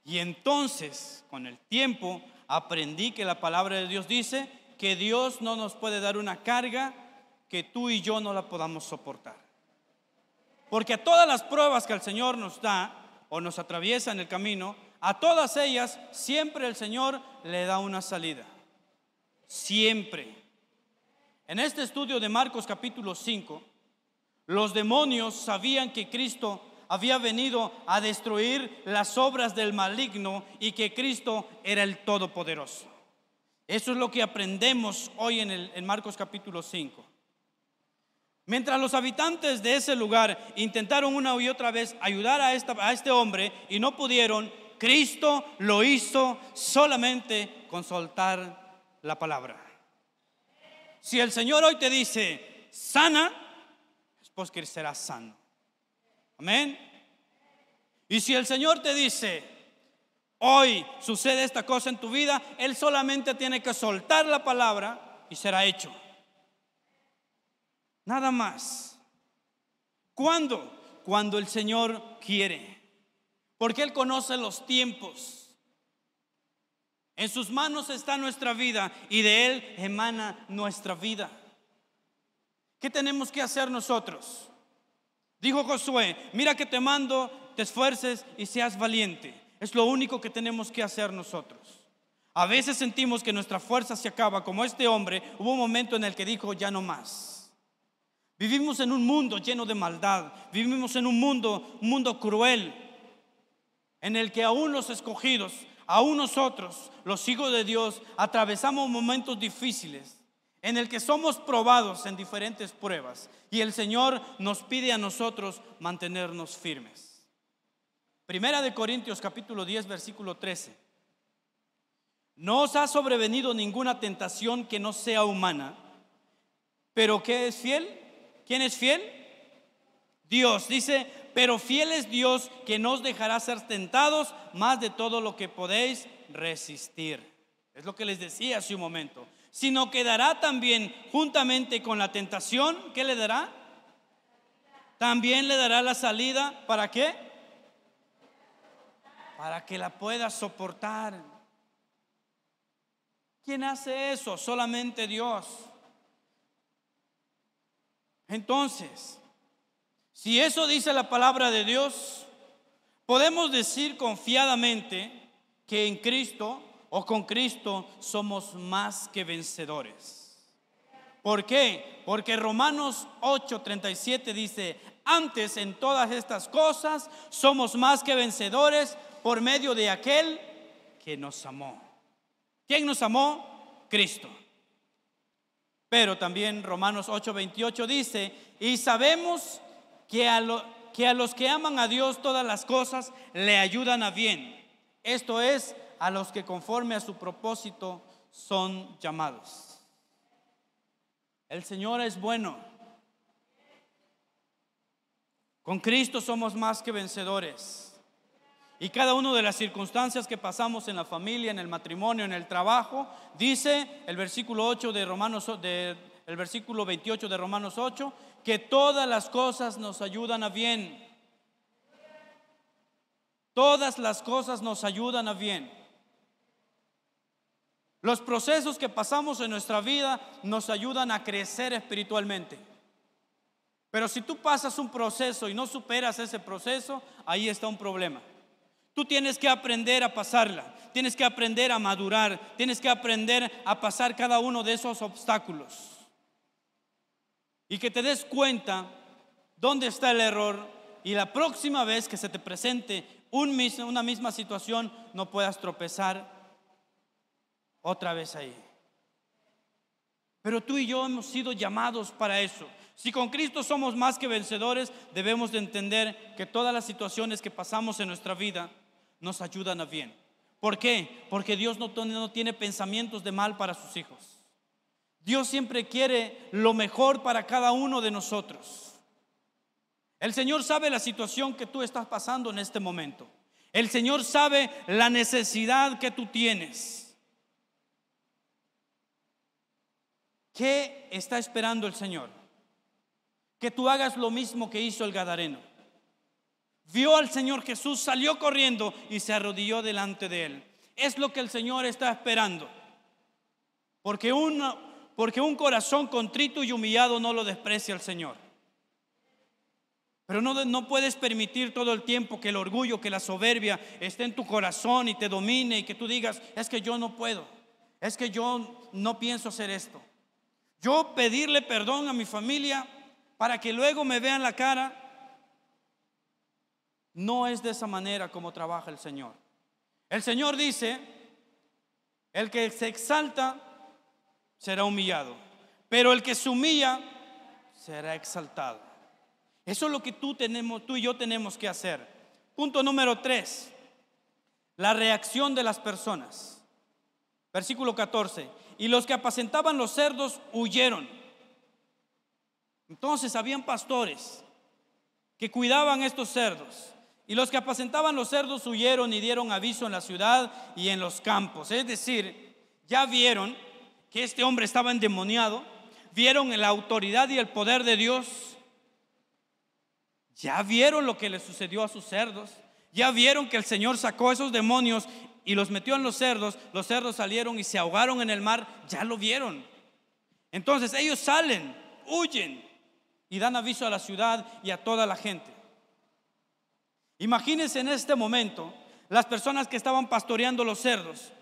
Y entonces, con el tiempo, aprendí que la palabra de Dios dice que Dios no nos puede dar una carga que tú y yo no la podamos soportar. Porque a todas las pruebas que el Señor nos da o nos atraviesa en el camino, a todas ellas siempre el Señor le da una salida. Siempre. En este estudio de Marcos capítulo 5, los demonios sabían que Cristo había venido a destruir las obras del maligno y que Cristo era el Todopoderoso. Eso es lo que aprendemos hoy en Marcos capítulo 5. Mientras los habitantes de ese lugar intentaron una y otra vez ayudar a este hombre y no pudieron, Cristo lo hizo solamente con soltar la palabra. Si el Señor hoy te dice sana, es porque serás sano. Amén. Y si el Señor te dice hoy sucede esta cosa en tu vida, Él solamente tiene que soltar la palabra y será hecho. Nada más. ¿Cuándo? Cuando el Señor quiere, porque Él conoce los tiempos. En sus manos está nuestra vida y de Él emana nuestra vida. ¿Qué tenemos que hacer nosotros? Dijo Josué, mira que te mando, te esfuerces y seas valiente. Es lo único que tenemos que hacer nosotros. A veces sentimos que nuestra fuerza se acaba, como este hombre. Hubo un momento en el que dijo, ya no más. Vivimos en un mundo lleno de maldad. Vivimos en un mundo cruel, en el que aún los escogidos, aún nosotros, los hijos de Dios, atravesamos momentos difíciles, en el que somos probados en diferentes pruebas, y el Señor nos pide a nosotros mantenernos firmes. Primera de Corintios capítulo 10 versículo 13. No os ha sobrevenido ninguna tentación que no sea humana, pero ¿qué es fiel? ¿Quién es fiel? Dios. Dice, pero fiel es Dios, que no os dejará ser tentados más de todo lo que podéis resistir. Es lo que les decía hace un momento. Sino que dará también juntamente con la tentación, ¿qué le dará? También le dará la salida. ¿Para qué? Para que la pueda soportar. ¿Quién hace eso? Solamente Dios. Entonces, si eso dice la palabra de Dios, podemos decir confiadamente que en Cristo o con Cristo somos más que vencedores. ¿Por qué? Porque Romanos 8:37 dice, antes en todas estas cosas somos más que vencedores por medio de aquel que nos amó. ¿Quién nos amó? Cristo. Pero también Romanos 8:28 dice: y sabemos que a los que aman a Dios todas las cosas le ayudan a bien. Esto es, a los que conforme a su propósito son llamados. El Señor es bueno. Con Cristo somos más que vencedores. Y cada una de las circunstancias que pasamos en la familia, en el matrimonio, en el trabajo, dice el versículo 8 de Romanos, el versículo 28 de Romanos 8, que todas las cosas nos ayudan a bien. Todas las cosas nos ayudan a bien. Los procesos que pasamos en nuestra vida nos ayudan a crecer espiritualmente. Pero si tú pasas un proceso y no superas ese proceso, ahí está un problema. Tú tienes que aprender a pasarla, tienes que aprender a madurar, tienes que aprender a pasar cada uno de esos obstáculos. Y que te des cuenta dónde está el error, y la próxima vez que se te presente una misma situación, no puedas tropezar otra vez ahí. Pero tú y yo hemos sido llamados para eso. Si con Cristo somos más que vencedores, debemos de entender que todas las situaciones que pasamos en nuestra vida nos ayudan a bien. ¿Por qué? Porque Dios no tiene pensamientos de mal para sus hijos. Dios siempre quiere lo mejor para cada uno de nosotros. El Señor sabe la situación que tú estás pasando en este momento. El Señor sabe la necesidad que tú tienes. ¿Qué está esperando el Señor? Que tú hagas lo mismo que hizo el gadareno. Vio al Señor Jesús, salió corriendo y se arrodilló delante de él. Es lo que el Señor está esperando. Porque un corazón contrito y humillado no lo desprecia el Señor. Pero no puedes permitir todo el tiempo que el orgullo, que la soberbia esté en tu corazón y te domine, y que tú digas: es que yo no puedo, es que yo no pienso hacer esto. Yo pedirle perdón a mi familia para que luego me vean la cara. No es de esa manera como trabaja el Señor. El Señor dice: el que se exalta será humillado, pero el que se humilla será exaltado. Eso es lo que tú y yo tenemos que hacer. Punto número 3, la reacción de las personas. Versículo 14: y los que apacentaban los cerdos huyeron. Entonces habían pastores que cuidaban estos cerdos, y los que apacentaban los cerdos huyeron y dieron aviso en la ciudad y en los campos. Es decir, ya vieron que este hombre estaba endemoniado, vieron la autoridad y el poder de Dios, ya vieron lo que le sucedió a sus cerdos, ya vieron que el Señor sacó esos demonios y los metió en los cerdos salieron y se ahogaron en el mar, ya lo vieron. Entonces ellos salen, huyen y dan aviso a la ciudad y a toda la gente. Imagínense en este momento, las personas que estaban pastoreando los cerdos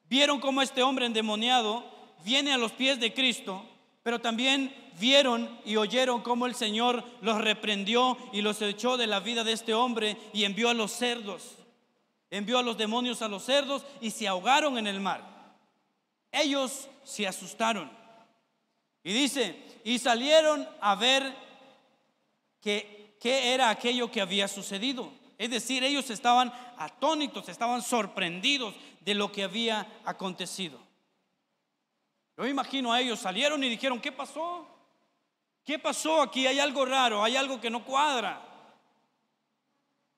vieron cómo este hombre endemoniado viene a los pies de Cristo, pero también vieron y oyeron cómo el Señor los reprendió y los echó de la vida de este hombre y envió a los cerdos, envió a los demonios a los cerdos y se ahogaron en el mar. Ellos se asustaron y dice: y salieron a ver qué era aquello que había sucedido. Es decir, ellos estaban atónitos, estaban sorprendidos de lo que había acontecido. Yo me imagino a ellos, salieron y dijeron: ¿qué pasó? ¿Qué pasó aquí? Hay algo raro, hay algo que no cuadra.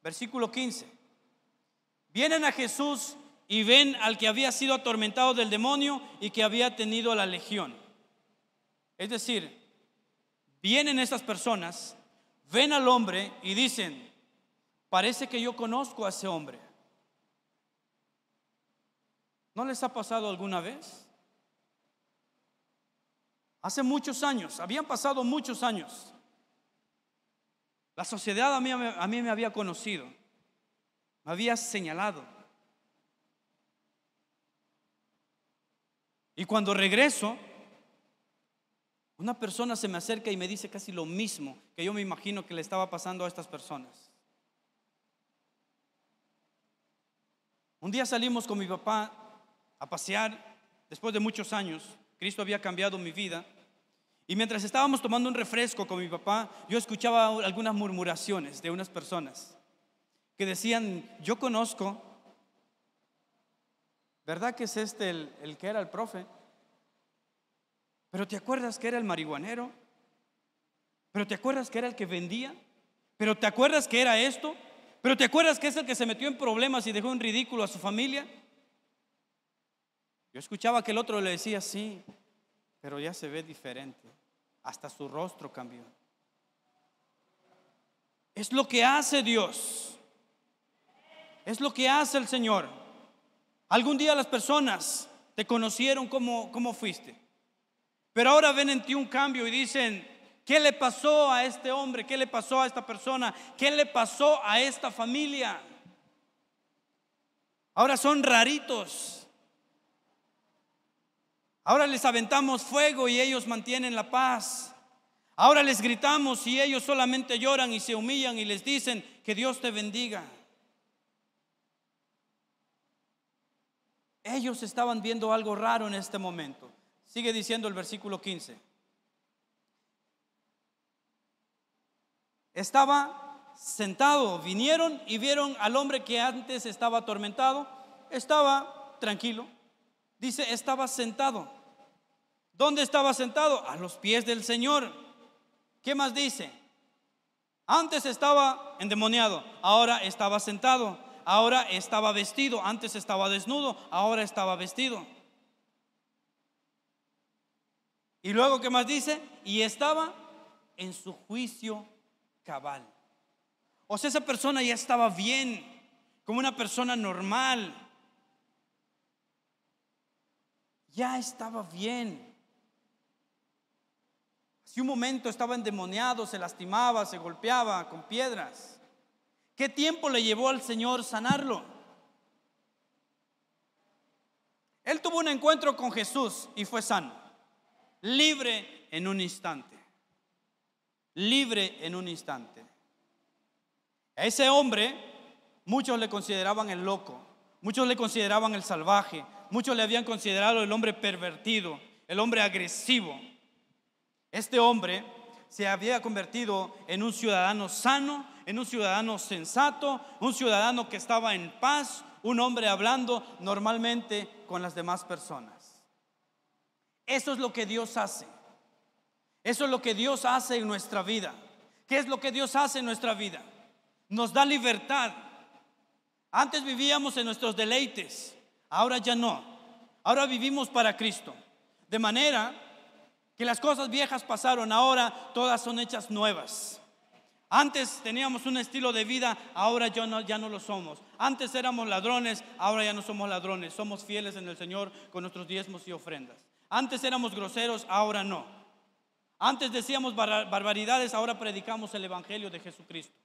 Versículo 15: vienen a Jesús y ven al que había sido atormentado del demonio y que había tenido la legión. Es decir, vienen estas personas, ven al hombre y dicen: parece que yo conozco a ese hombre. ¿No les ha pasado alguna vez? Hace muchos años, habían pasado muchos años, la sociedad a mí me había conocido, me había señalado. Y cuando regreso, una persona se me acerca y me dice casi lo mismo que yo me imagino que le estaba pasando a estas personas. Un día salimos con mi papá a pasear, después de muchos años. Cristo había cambiado mi vida Y mientras estábamos tomando un refresco con mi papá, yo escuchaba algunas murmuraciones de unas personas que decían: yo conozco, ¿verdad que es este el que era el profe? Pero ¿te acuerdas que era el marihuanero? ¿Pero te acuerdas que era el que vendía? ¿Pero te acuerdas que era esto? ¿Pero te acuerdas que es el que se metió en problemas y dejó en ridículo a su familia? Yo escuchaba que el otro le decía: sí, pero ya se ve diferente, hasta su rostro cambió. Es lo que hace Dios, es lo que hace el Señor. Algún día las personas te conocieron como fuiste, pero ahora ven en ti un cambio y dicen: ¿qué le pasó a este hombre? ¿Qué le pasó a esta persona? ¿Qué le pasó a esta familia? Ahora son raritos. Ahora les aventamos fuego y ellos mantienen la paz. Ahora les gritamos y ellos solamente lloran y se humillan y les dicen: que Dios te bendiga. Ellos estaban viendo algo raro en este momento. Sigue diciendo el versículo 15. Estaba sentado, vinieron y vieron al hombre que antes estaba atormentado. Estaba tranquilo. Dice: estaba sentado. ¿Dónde estaba sentado? A los pies del Señor. ¿Qué más dice? Antes estaba endemoniado, ahora estaba sentado. Ahora estaba vestido. Antes estaba desnudo, ahora estaba vestido. Y luego, ¿qué más dice? Y estaba en su juicio cabal. O sea, esa persona ya estaba bien, como una persona normal. Ya estaba bien. Si un momento estaba endemoniado, se lastimaba, se golpeaba con piedras. ¿Qué tiempo le llevó al Señor sanarlo? Él tuvo un encuentro con Jesús y fue sano, libre en un instante. Libre en un instante. A ese hombre muchos le consideraban el loco, muchos le consideraban el salvaje, muchos le habían considerado el hombre pervertido, el hombre agresivo. Este hombre se había convertido en un ciudadano sano, en un ciudadano sensato, un ciudadano que estaba en paz, un hombre hablando normalmente con las demás personas. Eso es lo que Dios hace. Eso es lo que Dios hace en nuestra vida. ¿Qué es lo que Dios hace en nuestra vida? Nos da libertad. Antes vivíamos en nuestros deleites, ahora ya no. Ahora vivimos para Cristo. De manera que las cosas viejas pasaron, ahora todas son hechas nuevas. Antes teníamos un estilo de vida, ahora ya no lo somos. Antes éramos ladrones, ahora ya no somos ladrones. Somos fieles en el Señor con nuestros diezmos y ofrendas. Antes éramos groseros, ahora no. Antes decíamos barbaridades, ahora predicamos el evangelio de Jesucristo.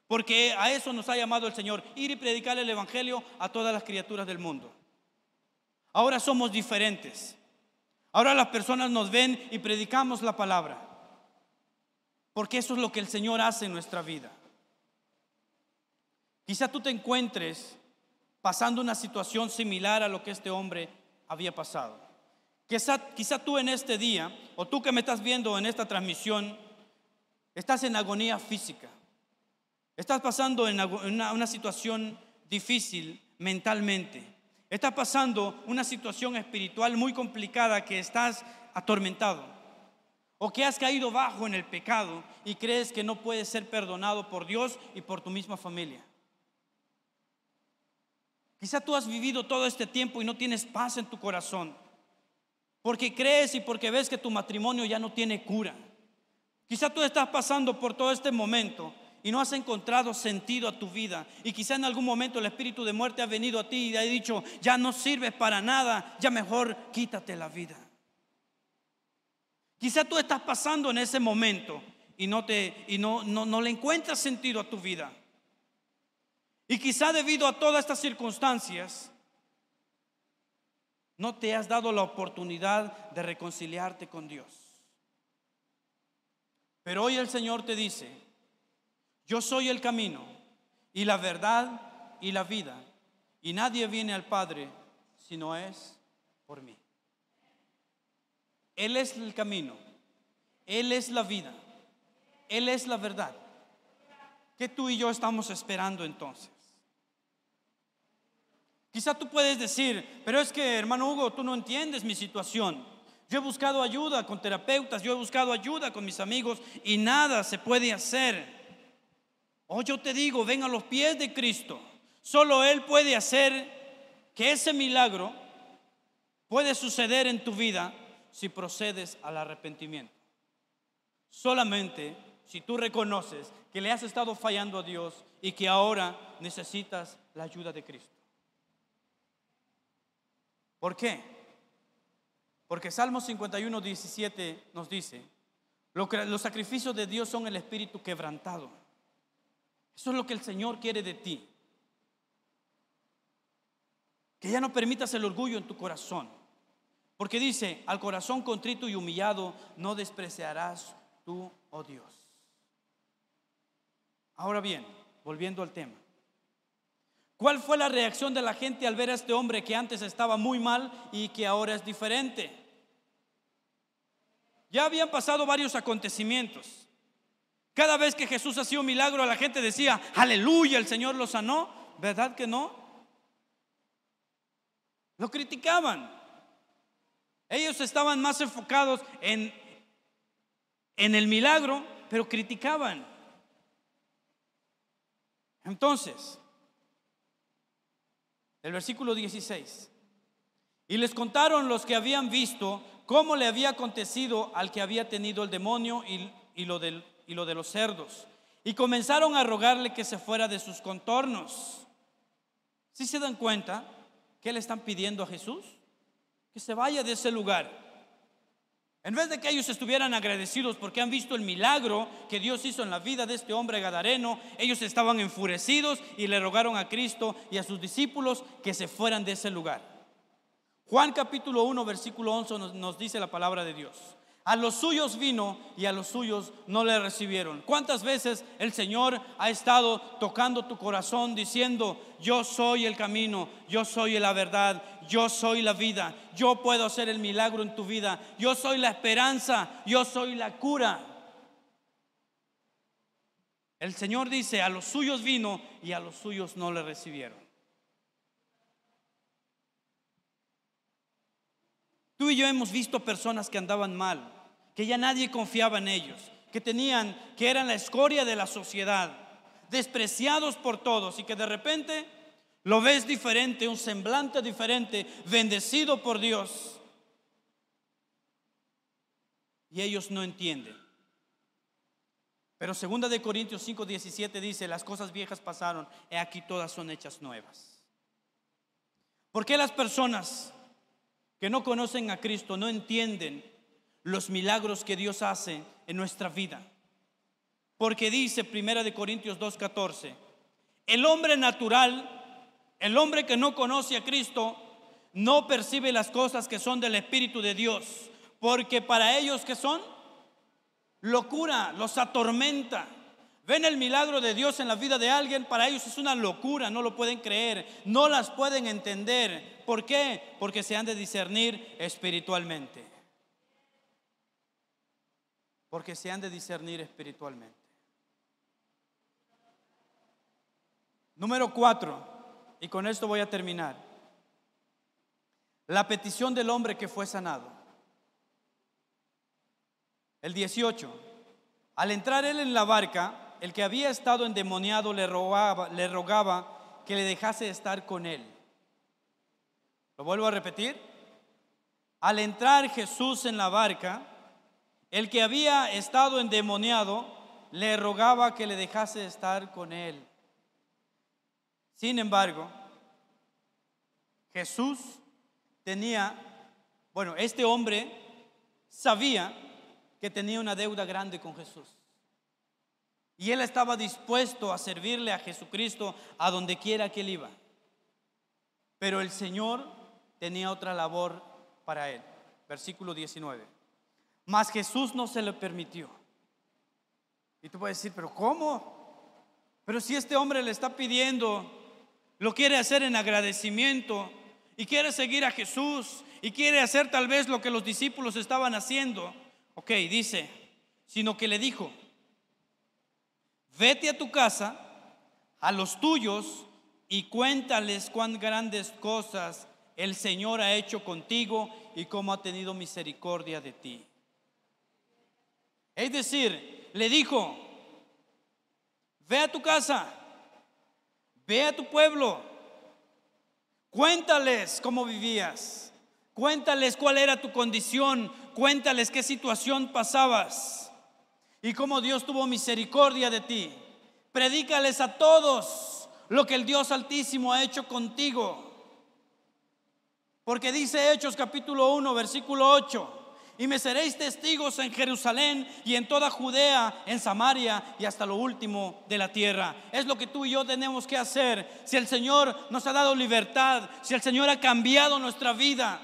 Porque a eso nos ha llamado el Señor: ir y predicar el evangelio a todas las criaturas del mundo. Ahora somos diferentes. Ahora las personas nos ven y predicamos la palabra, porque eso es lo que el Señor hace en nuestra vida. Quizá tú te encuentres pasando una situación similar a lo que este hombre había pasado. Quizá tú en este día, o tú que me estás viendo en esta transmisión, estás en agonía física. Estás pasando en una situación difícil mentalmente. Estás pasando una situación espiritual muy complicada, que estás atormentado, o que has caído bajo en el pecado y crees que no puedes ser perdonado por Dios y por tu misma familia. Quizá tú has vivido todo este tiempo y no tienes paz en tu corazón, porque crees y porque ves que tu matrimonio ya no tiene cura. Quizá tú estás pasando por todo este momento y no has encontrado sentido a tu vida. Y quizá en algún momento el espíritu de muerte ha venido a ti y ha dicho: ya no sirves para nada, ya mejor quítate la vida. Quizá tú estás pasando en ese momento y no le encuentras sentido a tu vida. Y quizá debido a todas estas circunstancias no te has dado la oportunidad de reconciliarte con Dios. Pero hoy el Señor te dice: yo soy el camino y la verdad y la vida, y nadie viene al Padre si no es por mí. Él es el camino,
Él es la vida, Él es la verdad. ¿Qué tú y yo estamos esperando entonces? Quizá tú puedes decir, pero es que, hermano Hugo, tú no entiendes mi situación. Yo he buscado ayuda con terapeutas, yo he buscado ayuda con mis amigos y nada se puede hacer. O yo te digo, ven a los pies de Cristo. Solo Él puede hacer que ese milagro puede suceder en tu vida si procedes al arrepentimiento. Solamente si tú reconoces que le has estado fallando a Dios y que ahora necesitas la ayuda de Cristo. ¿Por qué? Porque Salmo 51:17 nos dice: los sacrificios de Dios son el espíritu quebrantado. Eso es lo que el Señor quiere de ti. Que ya no permitas el orgullo en tu corazón. Porque dice: al corazón contrito y humillado no despreciarás tú, oh Dios. Ahora bien, volviendo al tema, ¿cuál fue la reacción de la gente al ver a este hombre que antes estaba muy mal y que ahora es diferente? Ya habían pasado varios acontecimientos. Cada vez que Jesús hacía un milagro, la gente decía: aleluya, el Señor lo sanó. ¿Verdad que no? Lo criticaban. Ellos estaban más enfocados en el milagro, pero criticaban. Entonces, el versículo 16: y les contaron los que habían visto cómo le había acontecido al que había tenido el demonio y lo de los cerdos, y comenzaron a rogarle que se fuera de sus contornos. ¿Sí se dan cuenta qué le están pidiendo a Jesús? Que se vaya de ese lugar. En vez de que ellos estuvieran agradecidos porque han visto el milagro que Dios hizo en la vida de este hombre gadareno, ellos estaban enfurecidos y le rogaron a Cristo y a sus discípulos que se fueran de ese lugar. Juan capítulo 1 versículo 11 nos dice la palabra de Dios: a los suyos vino y a los suyos no le recibieron. ¿Cuántas veces el Señor ha estado tocando tu corazón diciendo: yo soy el camino, yo soy la verdad, yo soy la vida, yo puedo hacer el milagro en tu vida, yo soy la esperanza, yo soy la cura? El Señor dice: a los suyos vino y a los suyos no le recibieron. Tú y yo hemos visto personas que andaban mal, que ya nadie confiaba en ellos, que eran la escoria de la sociedad, despreciados por todos, y que de repente lo ves diferente, un semblante diferente, bendecido por Dios, y ellos no entienden. Pero 2 de Corintios 5:17 dice: las cosas viejas pasaron, he aquí todas son hechas nuevas. ¿Por qué las personas que no conocen a Cristo no entienden los milagros que Dios hace en nuestra vida? Porque dice 1 de Corintios 2:14: el hombre natural, el hombre que no conoce a Cristo, no percibe las cosas que son del Espíritu de Dios, porque para ellos, ¿qué son? Locura, los atormenta. Ven el milagro de Dios en la vida de alguien, para ellos es una locura, no lo pueden creer, no las pueden entender. ¿Por qué? Porque se han de discernir espiritualmente. Porque se han de discernir espiritualmente. Número 4, y con esto voy a terminar: la petición del hombre que fue sanado. El 18: al entrar él en la barca, el que había estado endemoniado le rogaba que le dejase estar con él. Lo vuelvo a repetir: al entrar Jesús en la barca, el que había estado endemoniado le rogaba que le dejase estar con él. Sin embargo, Jesús este hombre sabía que tenía una deuda grande con Jesús, y él estaba dispuesto a servirle a Jesucristo a donde quiera que él iba. Pero el Señor tenía otra labor para él. Versículo 19: mas Jesús no se lo permitió. Y tú puedes decir: ¿pero cómo? Pero si este hombre le está pidiendo, lo quiere hacer en agradecimiento, y quiere seguir a Jesús, y quiere hacer tal vez lo que los discípulos estaban haciendo. Ok, dice: sino que le dijo: vete a tu casa, a los tuyos, y cuéntales cuán grandes cosas el Señor ha hecho contigo y cómo ha tenido misericordia de ti. Es decir, le dijo: ve a tu casa, ve a tu pueblo, cuéntales cómo vivías, cuéntales cuál era tu condición, cuéntales qué situación pasabas y cómo Dios tuvo misericordia de ti. Predícales a todos lo que el Dios Altísimo ha hecho contigo. Porque dice Hechos capítulo 1 versículo 8: y me seréis testigos en Jerusalén y en toda Judea, en Samaria y hasta lo último de la tierra. Es lo que tú y yo tenemos que hacer. Si el Señor nos ha dado libertad, si el Señor ha cambiado nuestra vida,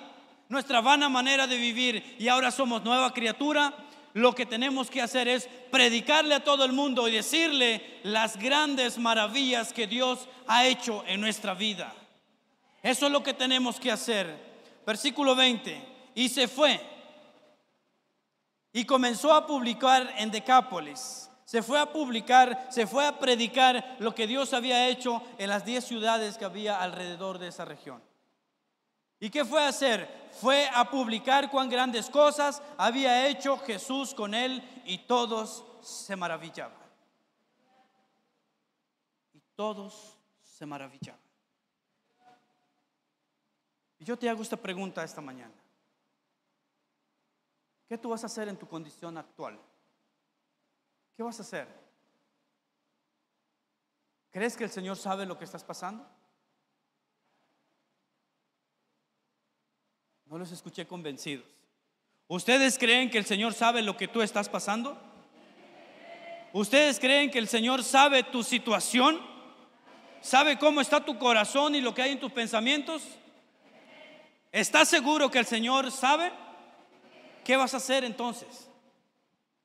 nuestra vana manera de vivir, y ahora somos nueva criatura, lo que tenemos que hacer es predicarle a todo el mundo y decirle las grandes maravillas que Dios ha hecho en nuestra vida. Eso es lo que tenemos que hacer. Versículo 20: y se fue y comenzó a publicar en Decápolis. Se fue a publicar, se fue a predicar lo que Dios había hecho en las 10 ciudades que había alrededor de esa región. ¿Y qué fue a hacer? Fue a publicar cuán grandes cosas había hecho Jesús con él, y todos se maravillaban. Y todos se maravillaban. Y yo te hago esta pregunta esta mañana: ¿qué tú vas a hacer en tu condición actual? ¿Qué vas a hacer? ¿Crees que el Señor sabe lo que estás pasando? No los escuché convencidos. ¿Ustedes creen que el Señor sabe lo que tú estás pasando? ¿Ustedes creen que el Señor sabe tu situación? ¿Sabe cómo está tu corazón y lo que hay en tus pensamientos? ¿Estás seguro que el Señor sabe? ¿Qué vas a hacer entonces?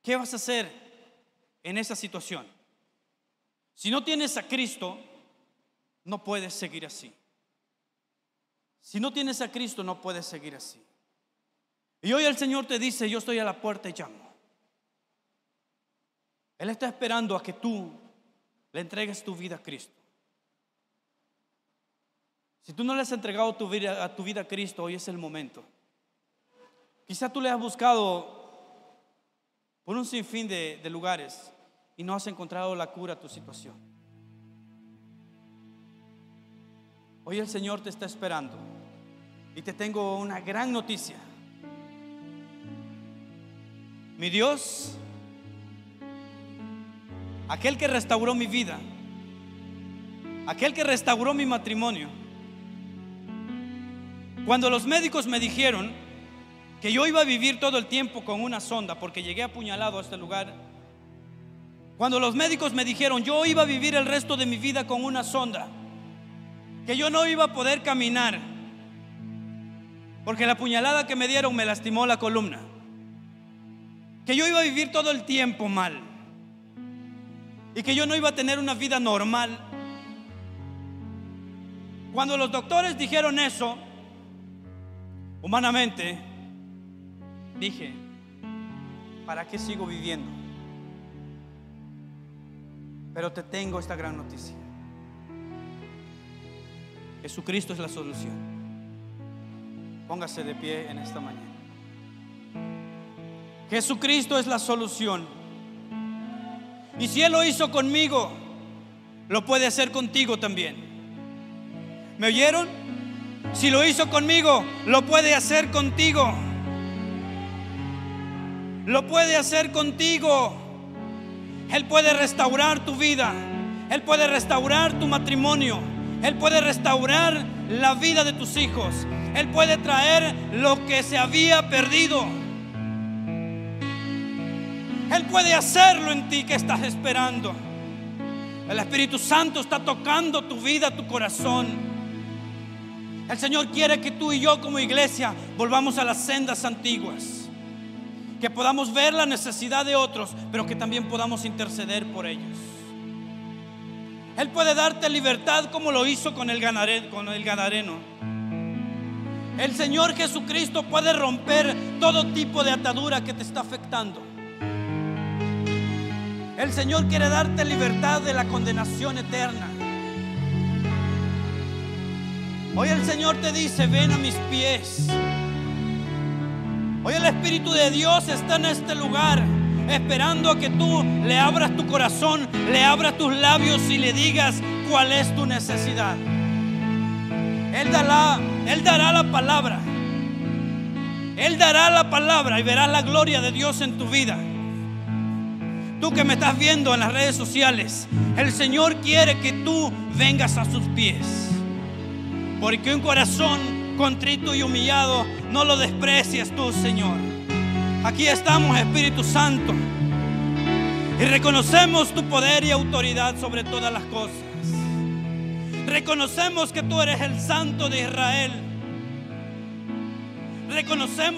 ¿Qué vas a hacer en esa situación? Si no tienes a Cristo, no puedes seguir así. Si no tienes a Cristo, no puedes seguir así. Y hoy el Señor te dice: yo estoy a la puerta y llamo. Él está esperando a que tú le entregues tu vida a Cristo. Si tú no le has entregado tu vida a Cristo, hoy es el momento. Quizá tú le has buscado por un sinfín de lugares y no has encontrado la cura a tu situación. Hoy el Señor te está esperando y te tengo una gran noticia. Mi Dios, aquel que restauró mi vida, aquel que restauró mi matrimonio, cuando los médicos me dijeron que yo iba a vivir todo el tiempo con una sonda, porque llegué apuñalado a este lugar, cuando los médicos me dijeron yo iba a vivir el resto de mi vida con una sonda, que yo no iba a poder caminar porque la puñalada que me dieron me lastimó la columna, que yo iba a vivir todo el tiempo mal y que yo no iba a tener una vida normal. Cuando los doctores dijeron eso, humanamente dije: ¿para qué sigo viviendo? Pero te tengo esta gran noticia: Jesucristo es la solución. Póngase de pie en esta mañana. Jesucristo es la solución. Y si Él lo hizo conmigo, lo puede hacer contigo también. ¿Me oyeron? Si lo hizo conmigo, lo puede hacer contigo. Lo puede hacer contigo. Él puede restaurar tu vida. Él puede restaurar tu matrimonio. Él puede restaurar la vida de tus hijos. Él puede traer lo que se había perdido. Él puede hacerlo en ti. ¿Qué estás esperando? El Espíritu Santo está tocando tu vida, tu corazón. El Señor quiere que tú y yo como iglesia volvamos a las sendas antiguas, que podamos ver la necesidad de otros, pero que también podamos interceder por ellos. Él puede darte libertad como lo hizo con el gadareno. El Señor Jesucristo puede romper todo tipo de atadura que te está afectando. El Señor quiere darte libertad de la condenación eterna. Hoy el Señor te dice: ven a mis pies. Hoy el Espíritu de Dios está en este lugar, esperando a que tú le abras tu corazón, le abras tus labios y le digas cuál es tu necesidad. Él dará la palabra. Él dará la palabra y verás la gloria de Dios en tu vida. Tú que me estás viendo en las redes sociales, el Señor quiere que tú vengas a sus pies, porque un corazón contrito y humillado no lo desprecias tú, Señor. Aquí estamos, Espíritu Santo, y reconocemos tu poder y autoridad sobre todas las cosas. Reconocemos que tú eres el Santo de Israel. Reconocemos